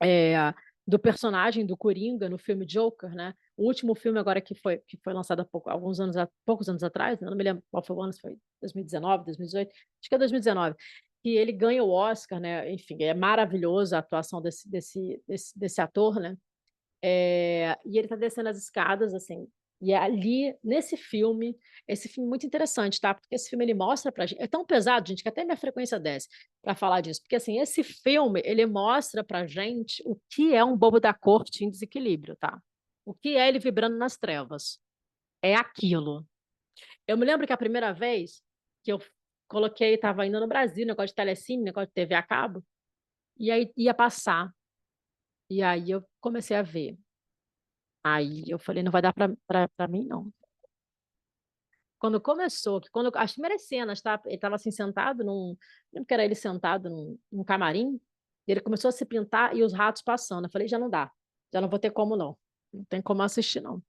é, do personagem do Coringa no filme Joker, né? O último filme agora que foi lançado há poucos anos atrás, né? Eu não me lembro qual foi o ano, se foi 2019, 2018, acho que é 2019, que ele ganha o Oscar, né? Enfim, é maravilhoso a atuação desse ator, né? E ele está descendo as escadas, assim, E ali, nesse filme, esse filme é muito interessante, tá? Porque esse filme ele mostra pra gente, é tão pesado, gente, que até minha frequência desce para falar disso, porque assim, esse filme, ele mostra pra gente o que é um bobo da corte em desequilíbrio, tá? O que é ele vibrando nas trevas? É aquilo. Eu me lembro que a primeira vez que eu coloquei, estava indo no Brasil, negócio de telecine, negócio de TV a cabo, e aí ia passar. E aí eu comecei a ver. Aí eu falei, não vai dar para mim, não. Quando começou, que quando as primeiras cenas, tá? Ele estava assim sentado num, lembro que era ele sentado num camarim, e ele começou a se pintar e os ratos passando. Eu falei, já não dá, já não vou ter como não, não tem como assistir não.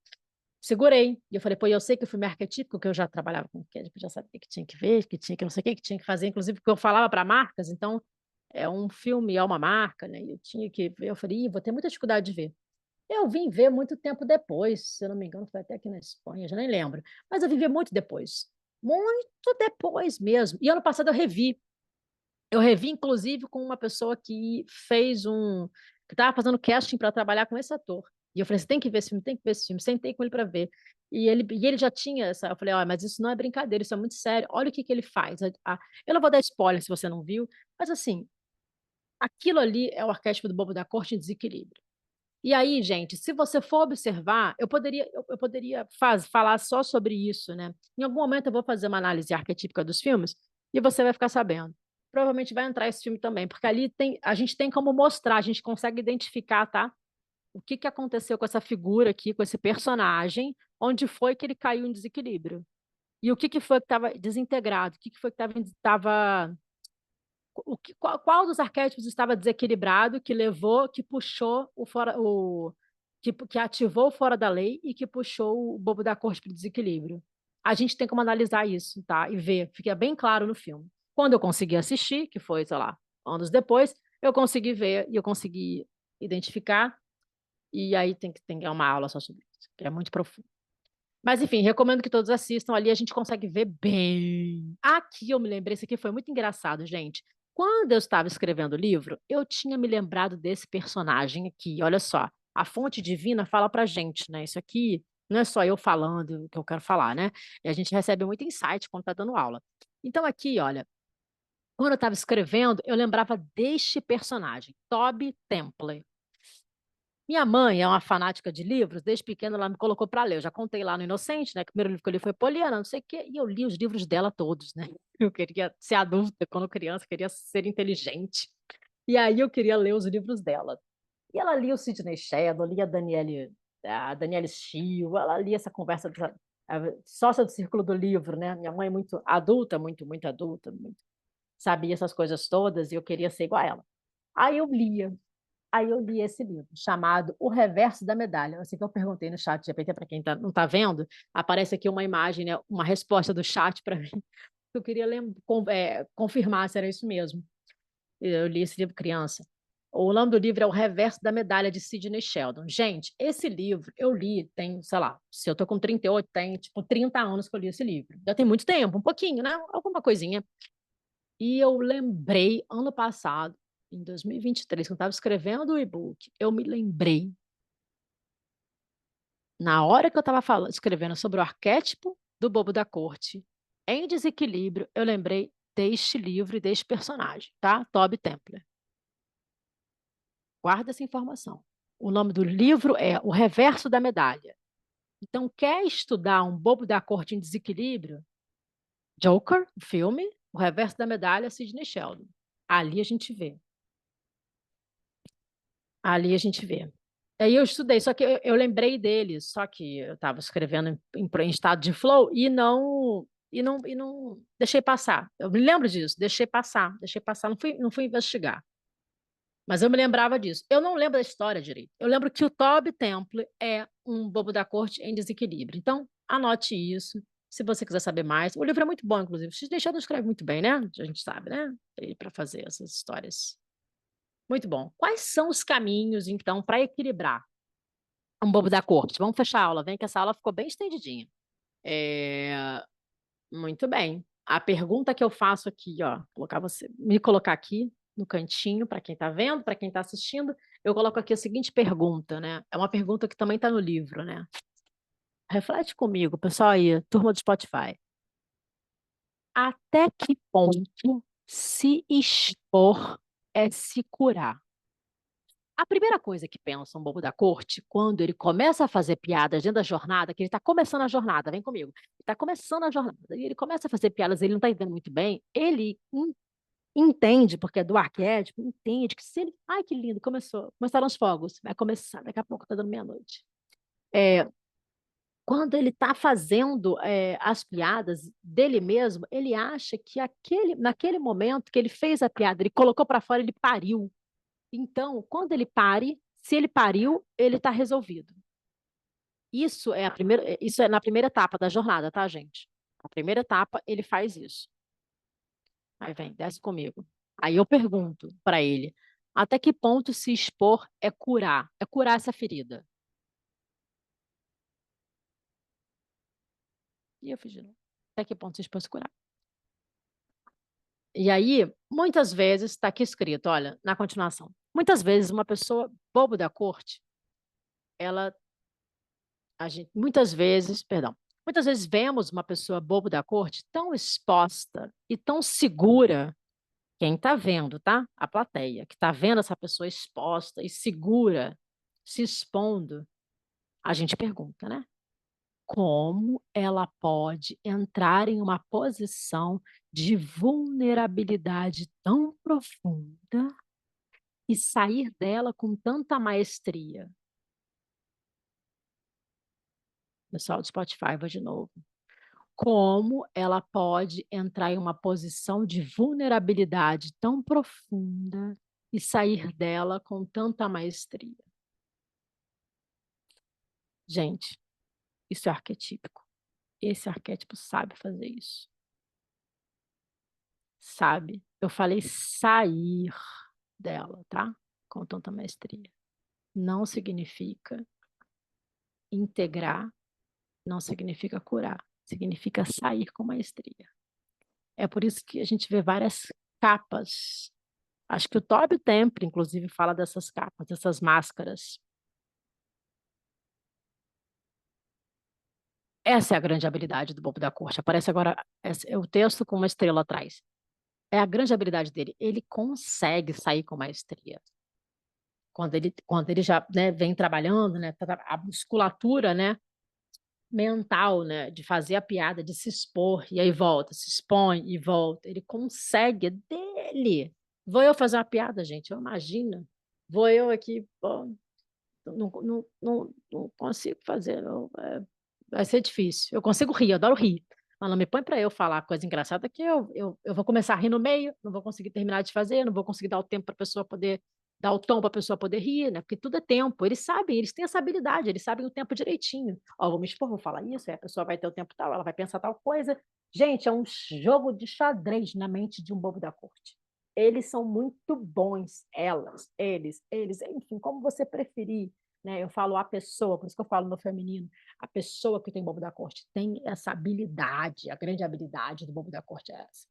Segurei e eu falei, pô, eu sei que o filme é arquetípico, que eu já trabalhava com que já sabia que tinha que ver, que tinha que não sei o que tinha que fazer, inclusive porque eu falava para marcas, então é um filme, é uma marca, né? E eu tinha que ver, eu falei, vou ter muita dificuldade de ver. Eu vim ver muito tempo depois, se eu não me engano, foi até aqui na Espanha, já nem lembro. Mas eu vim ver muito depois. Muito depois mesmo. E ano passado eu revi. Eu revi, inclusive, com uma pessoa que fez um. Que estava fazendo casting para trabalhar com esse ator. E eu falei: você tem que ver esse filme, tem que ver esse filme. Sentei com ele para ver. E ele já tinha essa. Eu falei: olha, mas isso não é brincadeira, isso é muito sério. Olha o que ele faz. Eu não vou dar spoiler se você não viu, mas assim, aquilo ali é o arquétipo do bobo da corte em desequilíbrio. E aí, gente, se você for observar, eu poderia falar só sobre isso, né? Em algum momento eu vou fazer uma análise arquetípica dos filmes e você vai ficar sabendo. Provavelmente vai entrar esse filme também, porque ali tem, a gente tem como mostrar, a gente consegue identificar, tá? O que que aconteceu com essa figura aqui, com esse personagem, onde foi que ele caiu em desequilíbrio. E o que que foi que estava desintegrado, o que que foi que estava qual dos arquétipos estava desequilibrado que levou, que puxou o fora, que ativou o fora da lei e que puxou o bobo da corte para o desequilíbrio. A gente tem como analisar isso, tá? E ver, fica bem claro no filme. Quando eu consegui assistir, que foi, sei lá, anos depois, eu consegui ver e eu consegui identificar, e aí tem que dar uma aula só sobre isso, que é muito profundo. Mas, enfim, recomendo que todos assistam. Ali a gente consegue ver bem. Aqui eu me lembrei, isso aqui foi muito engraçado, gente. Quando eu estava escrevendo o livro, eu tinha me lembrado desse personagem aqui. Olha só, a fonte divina fala pra gente, né? Isso aqui não é só eu falando o que eu quero falar, né? E a gente recebe muito insight quando está dando aula. Então, aqui, olha, quando eu estava escrevendo, eu lembrava deste personagem, Toby Temple. Minha mãe é uma fanática de livros, desde pequena ela me colocou para ler. Eu já contei lá no Inocente, né? Que o primeiro livro que eu li foi Poliana, não sei o quê, e eu li os livros dela todos, né? Eu queria ser adulta quando criança, queria ser inteligente. E aí eu queria ler os livros dela. E ela lia o Sidney Sheldon, lia a Danielle Steel, ela lia essa conversa a sócia do círculo do livro, né? Minha mãe muito adulta, muito adulta, sabia essas coisas todas e eu queria ser igual a ela. Aí eu lia. Aí eu li esse livro, chamado O Reverso da Medalha. Assim que eu perguntei no chat GPT, para quem não está vendo, aparece aqui uma imagem, né, uma resposta do chat para mim. Eu queria confirmar se era isso mesmo. Eu li esse livro criança. O nome do livro é O Reverso da Medalha, de Sidney Sheldon. Gente, esse livro eu li, tem, sei lá, se eu tô com 38, tem tipo 30 anos que eu li esse livro. Já tem muito tempo, um pouquinho, né? Alguma coisinha. E eu lembrei, ano passado, em 2023, quando eu estava escrevendo o e-book, eu me lembrei, na hora que eu estava escrevendo sobre o arquétipo do bobo da corte, em desequilíbrio, eu lembrei deste livro e deste personagem, tá? Toby Templer. Guarda essa informação. O nome do livro é O Reverso da Medalha. Então, quer estudar um bobo da corte em desequilíbrio? Joker, o filme, O Reverso da Medalha, Sidney Sheldon. Ali a gente vê. Ali a gente vê. Aí eu estudei, só que eu lembrei dele, só que eu estava escrevendo em estado de flow e não deixei passar. Eu me lembro disso, deixei passar, não fui investigar. Mas eu me lembrava disso. Eu não lembro da história direito. Eu lembro que o Toby Temple é um bobo da corte em desequilíbrio. Então, anote isso, se você quiser saber mais. O livro é muito bom, inclusive. O Deixando escreve muito bem, né? A gente sabe, né? Para fazer essas histórias. Muito bom. Quais são os caminhos, então, para equilibrar um bobo da corte? Vamos fechar a aula. Vem que essa aula ficou bem estendidinha. É, Muito bem. A pergunta que eu faço aqui, ó, me colocar aqui no cantinho, para quem está vendo, para quem está assistindo, eu coloco aqui a seguinte pergunta, né? É uma pergunta que também está no livro, né? Reflete comigo, pessoal aí, turma do Spotify. Até que ponto se expor é se curar? A primeira coisa que pensa um bobo da corte, quando ele começa a fazer piadas dentro da jornada, que ele está começando a jornada, vem comigo, ele está começando a jornada, e ele começa a fazer piadas, ele não está entendendo muito bem, ele entende, porque é do arquétipo, entende que se ele. Ai, que lindo, começaram os fogos, vai começar, daqui a pouco está dando meia-noite. É, quando ele está fazendo as piadas dele mesmo, ele acha que naquele momento que ele fez a piada, ele colocou para fora, ele pariu. Então, quando ele pare, se ele pariu, ele está resolvido. Isso é na primeira etapa da jornada, tá, gente? Na primeira etapa, ele faz isso. Aí vem, desce comigo. Aí eu pergunto para ele, até que ponto se expor é curar? É curar essa ferida. E eu fiz de novo. Até que ponto se expor é curar? E aí, muitas vezes, está aqui escrito, olha, na continuação. Muitas vezes, uma pessoa bobo da corte, ela muitas vezes vemos uma pessoa bobo da corte tão exposta e tão segura, quem está vendo, tá? A plateia, que está vendo essa pessoa exposta e segura, se expondo, a gente pergunta, né? Como ela pode entrar em uma posição de vulnerabilidade tão profunda e sair dela com tanta maestria? Pessoal do Spotify, vou de novo. Como ela pode entrar em uma posição de vulnerabilidade tão profunda e sair dela com tanta maestria? Gente, isso é arquetípico. Esse arquétipo sabe fazer isso. Sabe? Eu falei sair dela, tá? Com tanta maestria. Não significa integrar, não significa curar, significa sair com maestria. É por isso que a gente vê várias capas. Acho que o Toby Templo, inclusive, fala dessas capas, dessas máscaras. Essa é a grande habilidade do Bobo da Corte. Aparece agora o texto com uma estrela atrás. É a grande habilidade dele. Ele consegue sair com maestria. Quando ele já, né, vem trabalhando, né, a musculatura, né, mental, né, de fazer a piada, de se expor, e aí volta, se expõe e volta. Ele consegue, é dele. Vou eu fazer uma piada, gente, eu imagino. Vou eu aqui, pô, não consigo fazer, não, vai ser difícil. Eu consigo rir, eu adoro rir. Mas não me põe para eu falar coisa engraçada que eu vou começar a rir no meio, não vou conseguir terminar de fazer, não vou conseguir dar o tempo para a pessoa poder, dar o tom para a pessoa poder rir, né? Porque tudo é tempo. Eles sabem, eles têm essa habilidade, eles sabem o tempo direitinho. Ó, vou me expor, vou falar isso, aí a pessoa vai ter o tempo tal, ela vai pensar tal coisa. Gente, é um jogo de xadrez na mente de um bobo da corte. Eles são muito bons, eles, enfim, como você preferir, né? Eu falo a pessoa, por isso que eu falo no feminino, a pessoa que tem bobo da corte tem essa habilidade, a grande habilidade do bobo da corte é essa.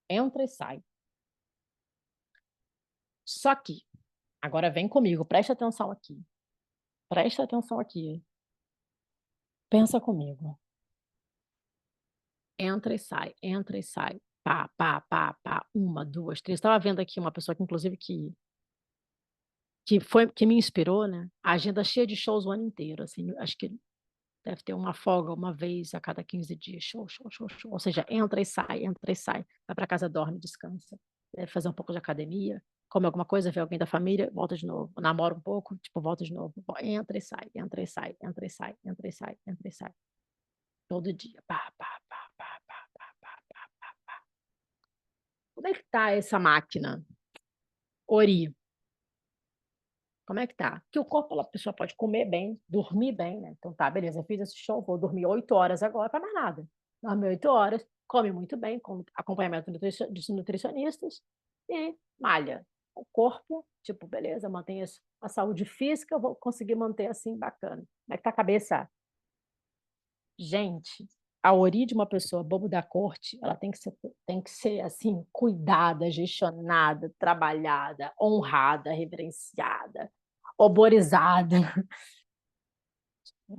Entra e sai. Só que, agora vem comigo, presta atenção aqui. Presta atenção aqui. Pensa comigo. Entra e sai, entra e sai. Pá, pá, pá, pá. Uma, duas, três. Estava vendo aqui uma pessoa que, inclusive, que me inspirou, né? A agenda cheia de shows o ano inteiro, assim, acho que deve ter uma folga uma vez a cada 15 dias. Show, show, show, show. Ou seja, entra e sai. Vai para casa, dorme, descansa. Deve fazer um pouco de academia, come alguma coisa, vê alguém da família, volta de novo. Namora um pouco, tipo, volta de novo. Entra e sai, entra e sai, entra e sai, entra e sai, entra e sai. Todo dia. Pá, pá, pá, pá, pá, pá, pá, pá, pá, pá. Como é que tá essa máquina? Ori, como é que tá? Porque o corpo, a pessoa pode comer bem, dormir bem, né? Então tá, beleza, eu fiz esse show, vou dormir 8 horas agora, para mais nada. Dorme 8 horas, come muito bem, com acompanhamento de nutricionistas e malha. O corpo, tipo, beleza, mantém a saúde física, eu vou conseguir manter assim, bacana. Como é que tá a cabeça? Gente, a origem de uma pessoa bobo da corte, ela tem que ser assim, cuidada, gestionada, trabalhada, honrada, reverenciada, oborizada,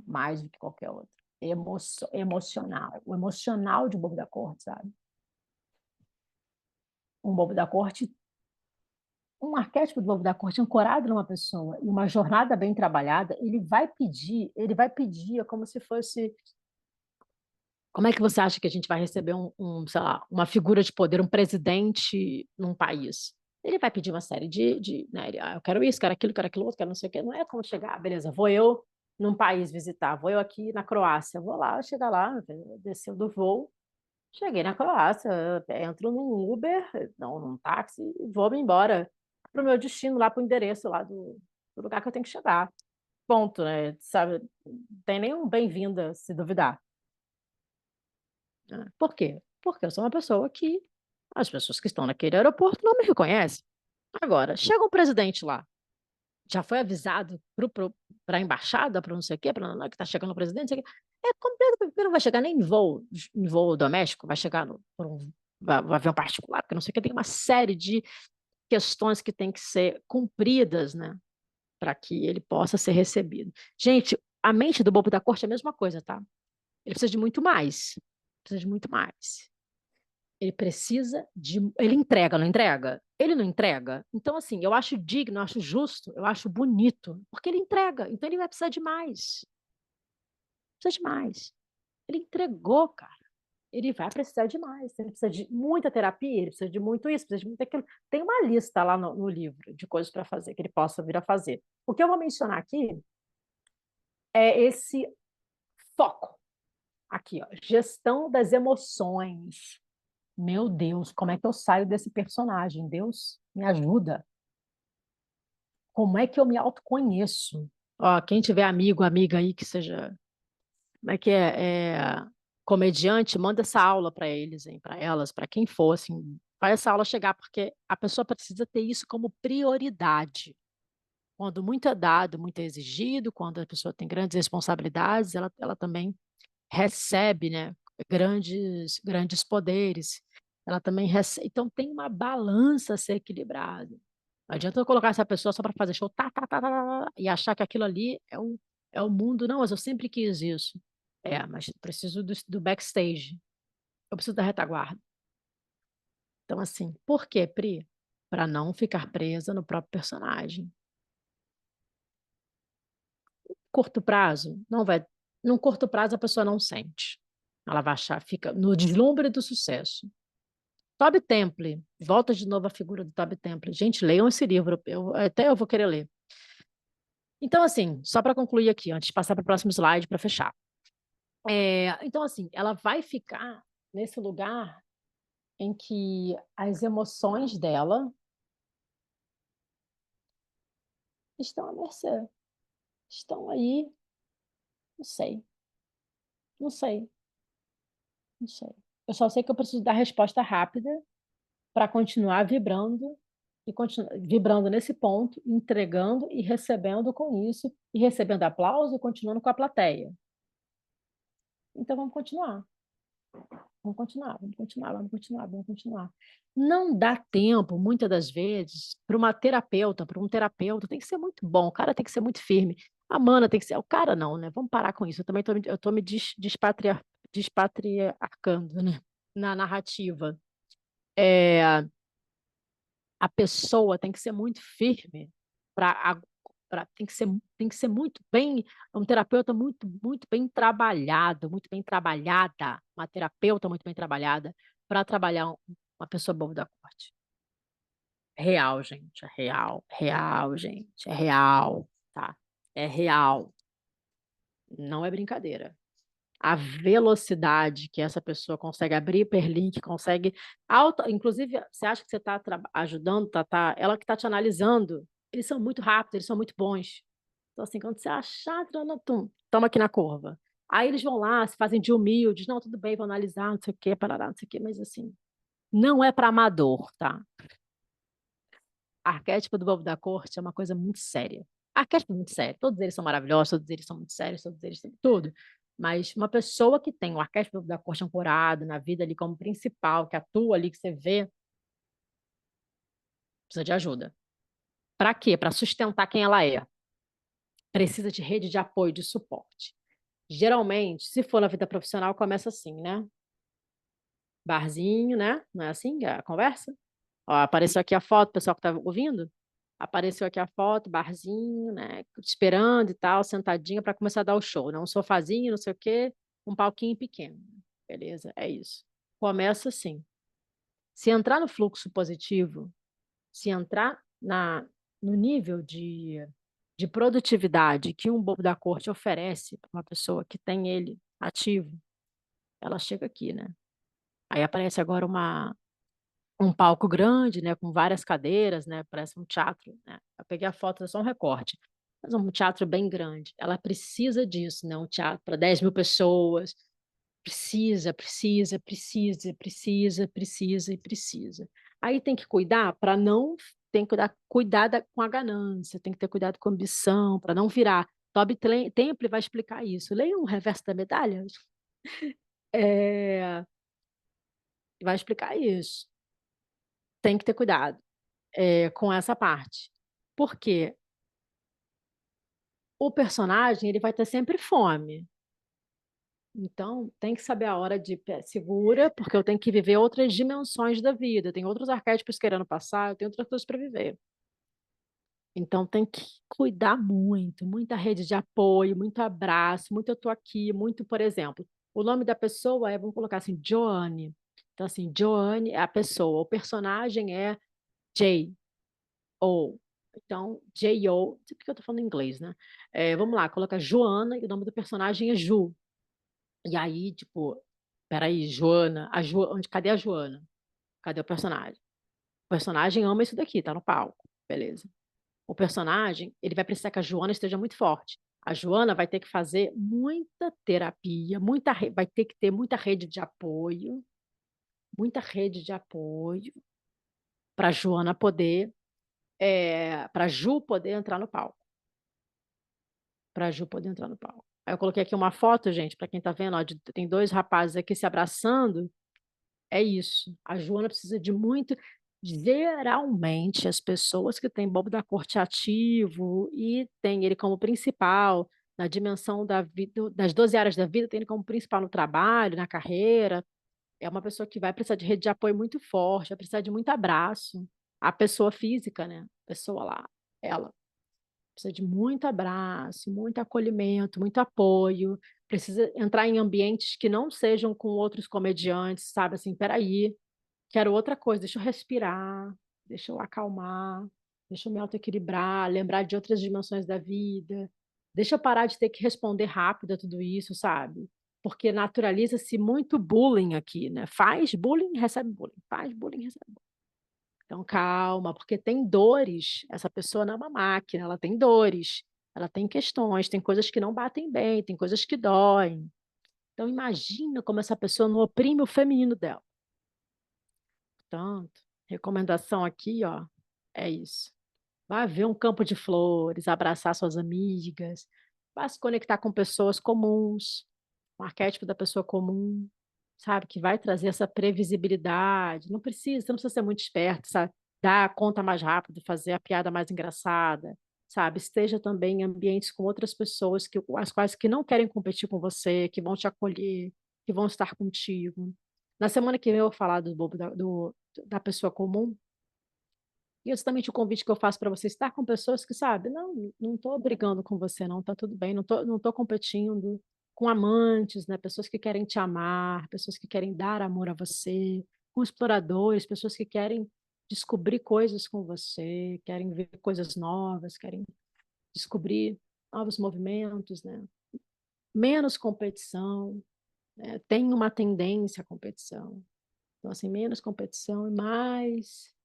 mais do que qualquer outra. emocional. O emocional de um bobo da corte, sabe? Um bobo da corte, um arquétipo do bobo da corte ancorado numa pessoa e uma jornada bem trabalhada, ele vai pedir, é como se fosse. Como é que você acha que a gente vai receber sei lá, uma figura de poder, um presidente num país? Ele vai pedir uma série né, eu quero isso, quero aquilo outro, quero não sei o quê. Não é como chegar, beleza, vou eu num país visitar, vou eu aqui na Croácia, vou lá, chegar lá, desceu do voo, cheguei na Croácia, entro num Uber, não, num táxi, e vou me embora para o meu destino, lá para o endereço lá do lugar que eu tenho que chegar. Ponto, né? Sabe? Não tem nenhum bem-vinda, se duvidar. Né? Por quê? Porque eu sou uma pessoa que as pessoas que estão naquele aeroporto não me reconhecem. Agora, chega um presidente lá, já foi avisado para a embaixada, para não sei o quê, para que está chegando o presidente, não sei o quê. É completo, porque não vai chegar nem em voo doméstico, vai chegar por um avião particular, porque não sei o que, tem uma série de questões que têm que ser cumpridas, né, para que ele possa ser recebido. Gente, a mente do bobo da corte é a mesma coisa, tá? Ele precisa de muito mais. Precisa de muito mais. Ele precisa de. Ele entrega, não entrega? Ele não entrega. Então, assim, eu acho digno, eu acho justo, eu acho bonito, porque ele entrega. Então, ele vai precisar de mais. Precisa de mais. Ele entregou, cara. Ele vai precisar de mais. Ele precisa de muita terapia, ele precisa de muito isso, precisa de muito aquilo. Tem uma lista lá no livro de coisas para fazer, que ele possa vir a fazer. O que eu vou mencionar aqui é esse foco. Aqui, ó, gestão das emoções. Meu Deus, como é que eu saio desse personagem? Deus, me ajuda. Como é que eu me autoconheço? Ó, quem tiver amigo, amiga aí que seja, como é que comediante, manda essa aula para eles, hein, para elas, para quem for, assim, faz essa aula chegar, porque a pessoa precisa ter isso como prioridade. Quando muito é dado, muito é exigido, quando a pessoa tem grandes responsabilidades, ela também recebe, né, grandes poderes. Ela também recebe. Então tem uma balança a ser equilibrada. Não adianta eu colocar essa pessoa só para fazer show, e achar que aquilo ali é o mundo. Não, mas eu sempre quis isso. É, mas preciso do backstage. Eu preciso da retaguarda. Então, assim, por quê, Pri? Para não ficar presa no próprio personagem. Curto prazo, não vai. Num curto prazo, a pessoa não sente. Ela vai achar, fica no deslumbre do sucesso. Toby Temple, volta de novo a figura do Toby Temple. Gente, leiam esse livro, até eu vou querer ler. Então, assim, só para concluir aqui, antes de passar para o próximo slide para fechar. Então, assim, ela vai ficar nesse lugar em que as emoções dela estão à mercê. Estão aí, não sei, não sei, não sei. Eu só sei que eu preciso dar resposta rápida para continuar vibrando e continuar vibrando nesse ponto, entregando e recebendo com isso, e recebendo aplauso e continuando com a plateia. Então vamos continuar. Vamos continuar, vamos continuar, vamos continuar, vamos continuar. Não dá tempo, muitas das vezes, para uma terapeuta, para um terapeuta, tem que ser muito bom, o cara tem que ser muito firme. A mana tem que ser. O cara não, né? Vamos parar com isso. Eu também tô me despatriarcando, né? Na narrativa. É, a pessoa tem que ser muito firme para tem que ser muito bem, um terapeuta muito bem trabalhado, muito bem trabalhada, uma terapeuta muito bem trabalhada para trabalhar uma pessoa boa da corte. É real, gente, é real, real, gente, é real, tá? É real, não é brincadeira. A velocidade que essa pessoa consegue abrir hiperlink, consegue inclusive, você acha que você está ajudando, ela que está te analisando, eles são muito rápidos, eles são muito bons. Então, assim, quando você achar, toma aqui na curva. Aí eles vão lá, se fazem de humildes, não, tudo bem, vou analisar, não sei o quê, parará, não sei o quê, mas assim, não é para amador, tá? Arquétipo do bobo da corte é uma coisa muito séria. Arquétipo muito sério. Todos eles são maravilhosos, todos eles são muito sérios, todos eles têm tudo. Mas uma pessoa que tem o arquétipo da corte ancorado na vida ali como principal, que atua ali, que você vê, precisa de ajuda. Para quê? Para sustentar quem ela é. Precisa de rede de apoio, de suporte. Geralmente, se for na vida profissional, começa assim, né? Barzinho, né? Não é assim a conversa? Ó, apareceu aqui a foto, pessoal que tá ouvindo? Apareceu aqui a foto, barzinho, né? Esperando e tal, sentadinha para começar a dar o show, né? Um sofazinho, não sei o quê, um palquinho pequeno. Beleza, é isso. Começa assim. Se entrar no fluxo positivo, se entrar no nível de produtividade que um bobo da corte oferece para uma pessoa que tem ele ativo, ela chega aqui, né? Aí aparece agora um palco grande, né, com várias cadeiras, né, parece um teatro, né? Eu peguei a foto, é só um recorte, mas um teatro bem grande. Ela precisa disso, né? Um teatro para 10.000 pessoas. Precisa, precisa, precisa, precisa, precisa e precisa. Aí tem que cuidar para não tem que cuidar com a ganância, tem que ter cuidado com a ambição, para não virar. Toby Temple vai explicar isso. Leia um reverso da medalha. É, vai explicar isso. Tem que ter cuidado com essa parte. Porque o personagem ele vai ter sempre fome. Então, tem que saber a hora de segura, porque eu tenho que viver outras dimensões da vida. Tem outros arquétipos querendo passar, eu tenho outras coisas para viver. Então, tem que cuidar muito, muita rede de apoio, muito abraço, muito eu tô aqui, muito, por exemplo, o nome da pessoa é, vamos colocar assim, Joanne. Então, assim, Joanne é a pessoa, o personagem é Jay, ou então, J.O., porque eu tô falando em inglês, né? Vamos lá, coloca Joana e o nome do personagem é Ju. E aí, tipo, peraí, Joana, cadê a Joana? Cadê o personagem? O personagem ama isso daqui, tá no palco, beleza. O personagem, ele vai precisar que a Joana esteja muito forte. A Joana vai ter que fazer muita terapia, vai ter que ter muita rede de apoio, para Joana poder, para Ju poder entrar no palco, para Ju poder entrar no palco. Aí eu coloquei aqui uma foto, gente, para quem tá vendo, ó, tem dois rapazes aqui se abraçando. É isso. A Joana precisa de muito. Geralmente, as pessoas que têm bobo da corte ativo e tem ele como principal na dimensão da vida, das 12 áreas da vida, tem ele como principal no trabalho, na carreira, é uma pessoa que vai precisar de rede de apoio muito forte, vai precisar de muito abraço. A pessoa física, né? A pessoa lá, ela precisa de muito abraço, muito acolhimento, muito apoio. Precisa entrar em ambientes que não sejam com outros comediantes, sabe? Assim, peraí, quero outra coisa, deixa eu respirar, deixa eu acalmar, deixa eu me autoequilibrar, lembrar de outras dimensões da vida, deixa eu parar de ter que responder rápido a tudo isso, sabe? Porque naturaliza-se muito bullying aqui, né? Faz bullying, recebe bullying, faz bullying, recebe bullying. Então, calma, porque tem dores. Essa pessoa não é uma máquina, ela tem dores, ela tem questões, tem coisas que não batem bem, tem coisas que doem. Então, imagina como essa pessoa não oprime o feminino dela. Portanto, recomendação aqui, ó, é isso. Vá ver um campo de flores, abraçar suas amigas, vá se conectar com pessoas comuns, o arquétipo da pessoa comum, sabe? Que vai trazer essa previsibilidade. Você não precisa ser muito esperto, sabe? Dar a conta mais rápido, fazer a piada mais engraçada, sabe? Esteja também em ambientes com outras pessoas as quais que não querem competir com você, que vão te acolher, que vão estar contigo. Na semana que vem eu vou falar do bobo da pessoa comum, e justamente o convite que eu faço para você estar com pessoas que, sabe, não estou brigando com você, não, tá tudo bem, não tô competindo com amantes, né? Pessoas que querem te amar, pessoas que querem dar amor a você, com exploradores, pessoas que querem descobrir coisas com você, querem ver coisas novas, querem descobrir novos movimentos, né? Menos competição, né? Tem uma tendência à competição. Então, assim, menos competição e mais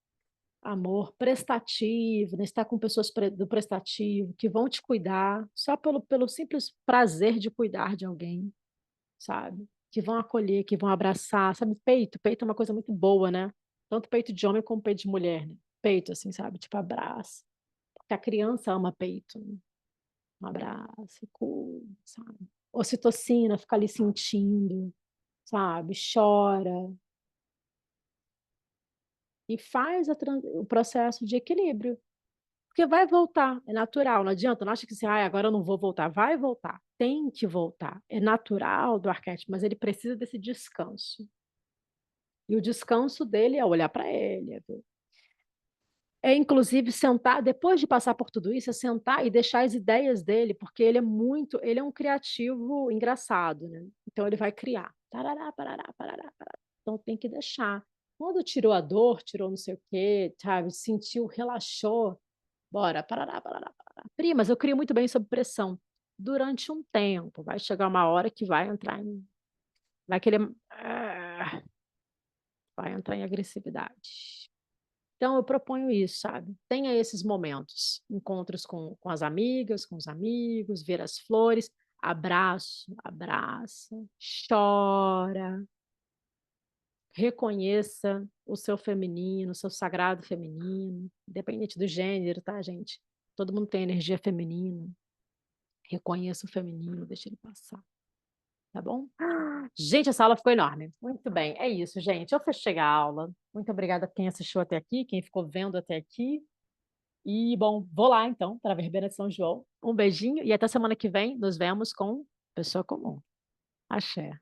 amor prestativo, né? Estar com pessoas do prestativo que vão te cuidar só pelo simples prazer de cuidar de alguém, sabe? Que vão acolher, que vão abraçar, sabe? Peito é uma coisa muito boa, né? Tanto peito de homem como peito de mulher, né? Peito, assim, sabe? Tipo, abraço. Porque a criança ama peito, né? Um abraço, cuida, sabe? Ocitocina, fica ali sentindo, sabe? Chora e faz o processo de equilíbrio. Porque vai voltar, é natural, não adianta, não acha que assim: "Ai, agora eu não vou voltar", vai voltar, tem que voltar, é natural do arquétipo, mas ele precisa desse descanso. E o descanso dele é olhar para ele, é inclusive sentar depois de passar por tudo isso, é sentar e deixar as ideias dele, porque ele é um criativo engraçado, né, então ele vai criar, tarará, parará, parará, parará, então tem que deixar. Quando tirou a dor, tirou não sei o quê, sabe, sentiu, relaxou, bora, parará, parará, parará. Pri, mas eu crio muito bem sob pressão. Durante um tempo, vai chegar uma hora que vai querer vai entrar em agressividade. Então eu proponho isso, sabe, tenha esses momentos, encontros com as amigas, com os amigos, ver as flores, abraço, abraça, chora, reconheça o seu feminino, o seu sagrado feminino, independente do gênero, tá, gente? Todo mundo tem energia feminina, reconheça o feminino, deixa ele passar, tá bom? Gente, essa aula ficou enorme. Muito bem, é isso, gente. Eu fechei a aula. Muito obrigada a quem assistiu até aqui, quem ficou vendo até aqui. E, bom, vou lá então para a verbena de São João. Um beijinho e até semana que vem nos vemos com Pessoa Comum. Axé.